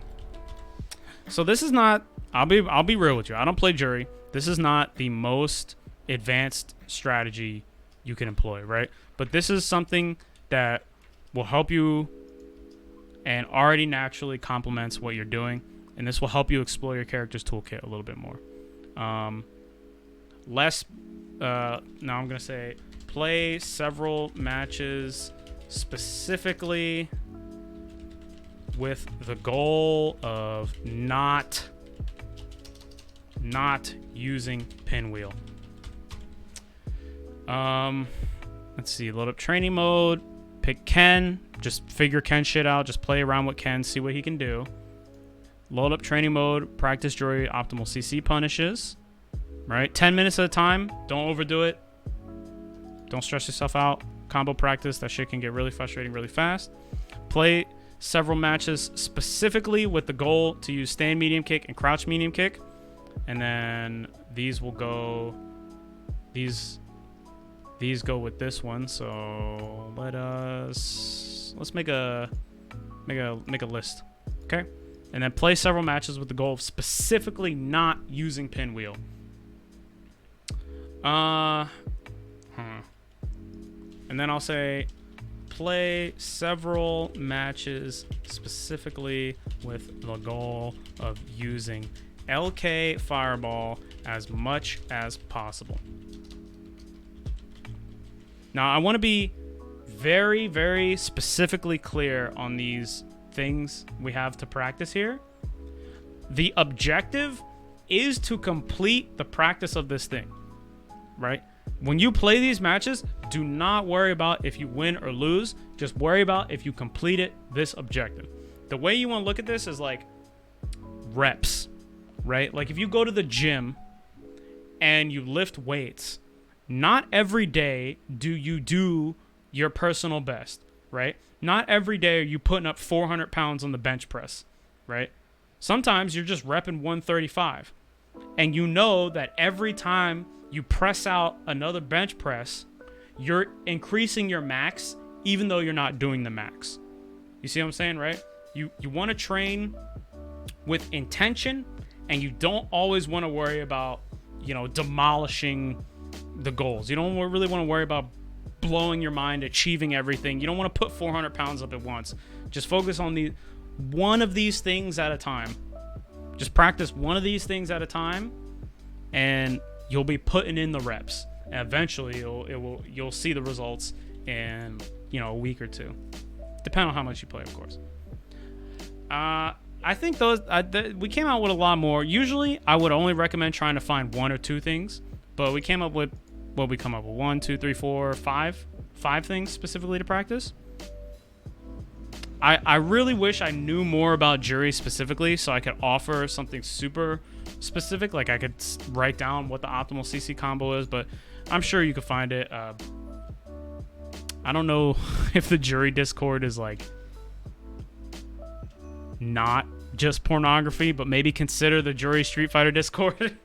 So this is not, I'll be real with you. I don't play Juri. This is not the most advanced strategy you can employ, right? But this is something that will help you and already naturally complements what you're doing. And this will help you explore your character's toolkit a little bit more. Now I'm going to say play several matches specifically with the goal of not using pinwheel. Let's see, load up training mode, pick Ken, just figure Ken shit out, just play around with Ken, see what he can do. Load up training mode, practice Juri optimal CC punishes, right? 10 minutes at a time, don't overdo it. Don't stress yourself out. Combo practice, that shit can get really frustrating really fast. Play several matches specifically with the goal to use stand medium kick and crouch medium kick. and then these will go. These go with this one. So let's make a list, okay? And then play several matches with the goal of specifically not using pinwheel. And then I'll say play several matches specifically with the goal of using LK Fireball as much as possible. Now, I want to be very, very specifically clear on these things we have to practice here. The objective is to complete the practice of this thing, right? When you play these matches, do not worry about if you win or lose. Just worry about if you completed this objective. The way you want to look at this is like reps, right? Like if you go to the gym and you lift weights, not every day do you do your personal best, right? Not every day are you putting up 400 pounds on the bench press, right? Sometimes you're just repping 135. And you know that every time you press out another bench press, you're increasing your max even though you're not doing the max. You see what I'm saying, right? You want to train with intention, and you don't always want to worry about, demolishing the goals. You don't really want to worry about blowing your mind, achieving everything. You don't want to put 400 pounds up at once. Just focus on one of these things at a time. Just practice one of these things at a time, and you'll be putting in the reps. And eventually, you'll see the results in a week or two, depending on how much you play, of course. I think we came out with a lot more. Usually, I would only recommend trying to find one or two things, but we came up with 1, 2, 3, 4, 5 things specifically to practice. I really wish I knew more about Juri specifically so I could offer something super specific. Like I could write down what the optimal CC combo is, but I'm sure you could find it. I don't know if the Juri Discord is like not just pornography, but maybe consider the Juri Street Fighter Discord.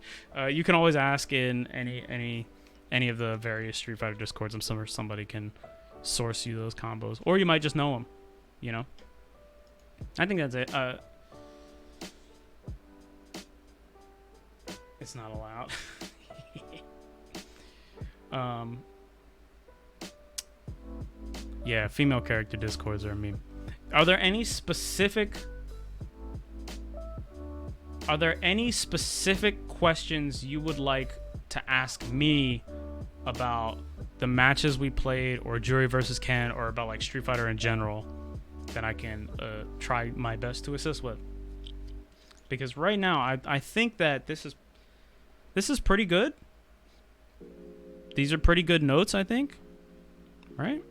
You can always ask in any of the various Street Fighter Discords. I'm sure somebody can source you those combos, or you might just know them. I think that's it. It's not allowed. Yeah, female character discords are a meme. Are there any specific questions you would like to ask me about the matches we played, or Juri versus Ken, or about like Street Fighter in general, that I can try my best to assist with? Because right now I think that this is pretty good. These are pretty good notes, I think. Right?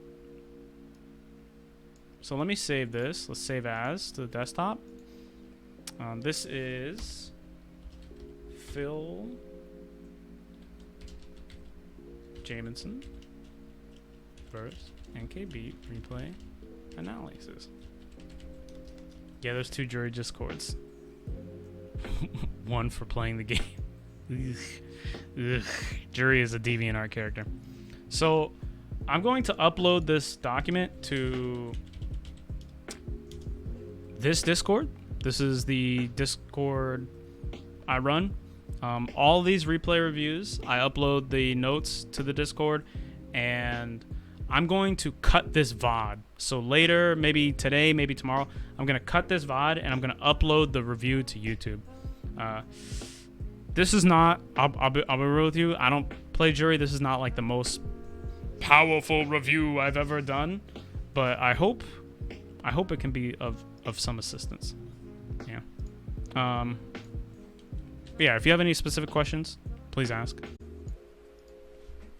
So let me save this. Let's save as to the desktop. This is Philjamenson versus NKB replay analysis. Yeah, there's 2 Juri Discords. One for playing the game. Ugh. Juri is a DeviantArt character. So I'm going to upload this document to this Discord. This is the Discord I run. All these replay reviews, I upload the notes to the Discord, and I'm going to cut this VOD. So later, maybe today, maybe tomorrow, I'm going to cut this VOD and I'm going to upload the review to YouTube. This is not, I'll be real with you, I don't play Juri. This is not like the most powerful review I've ever done, but I hope it can be of some assistance. Yeah. Yeah, if you have any specific questions, please ask.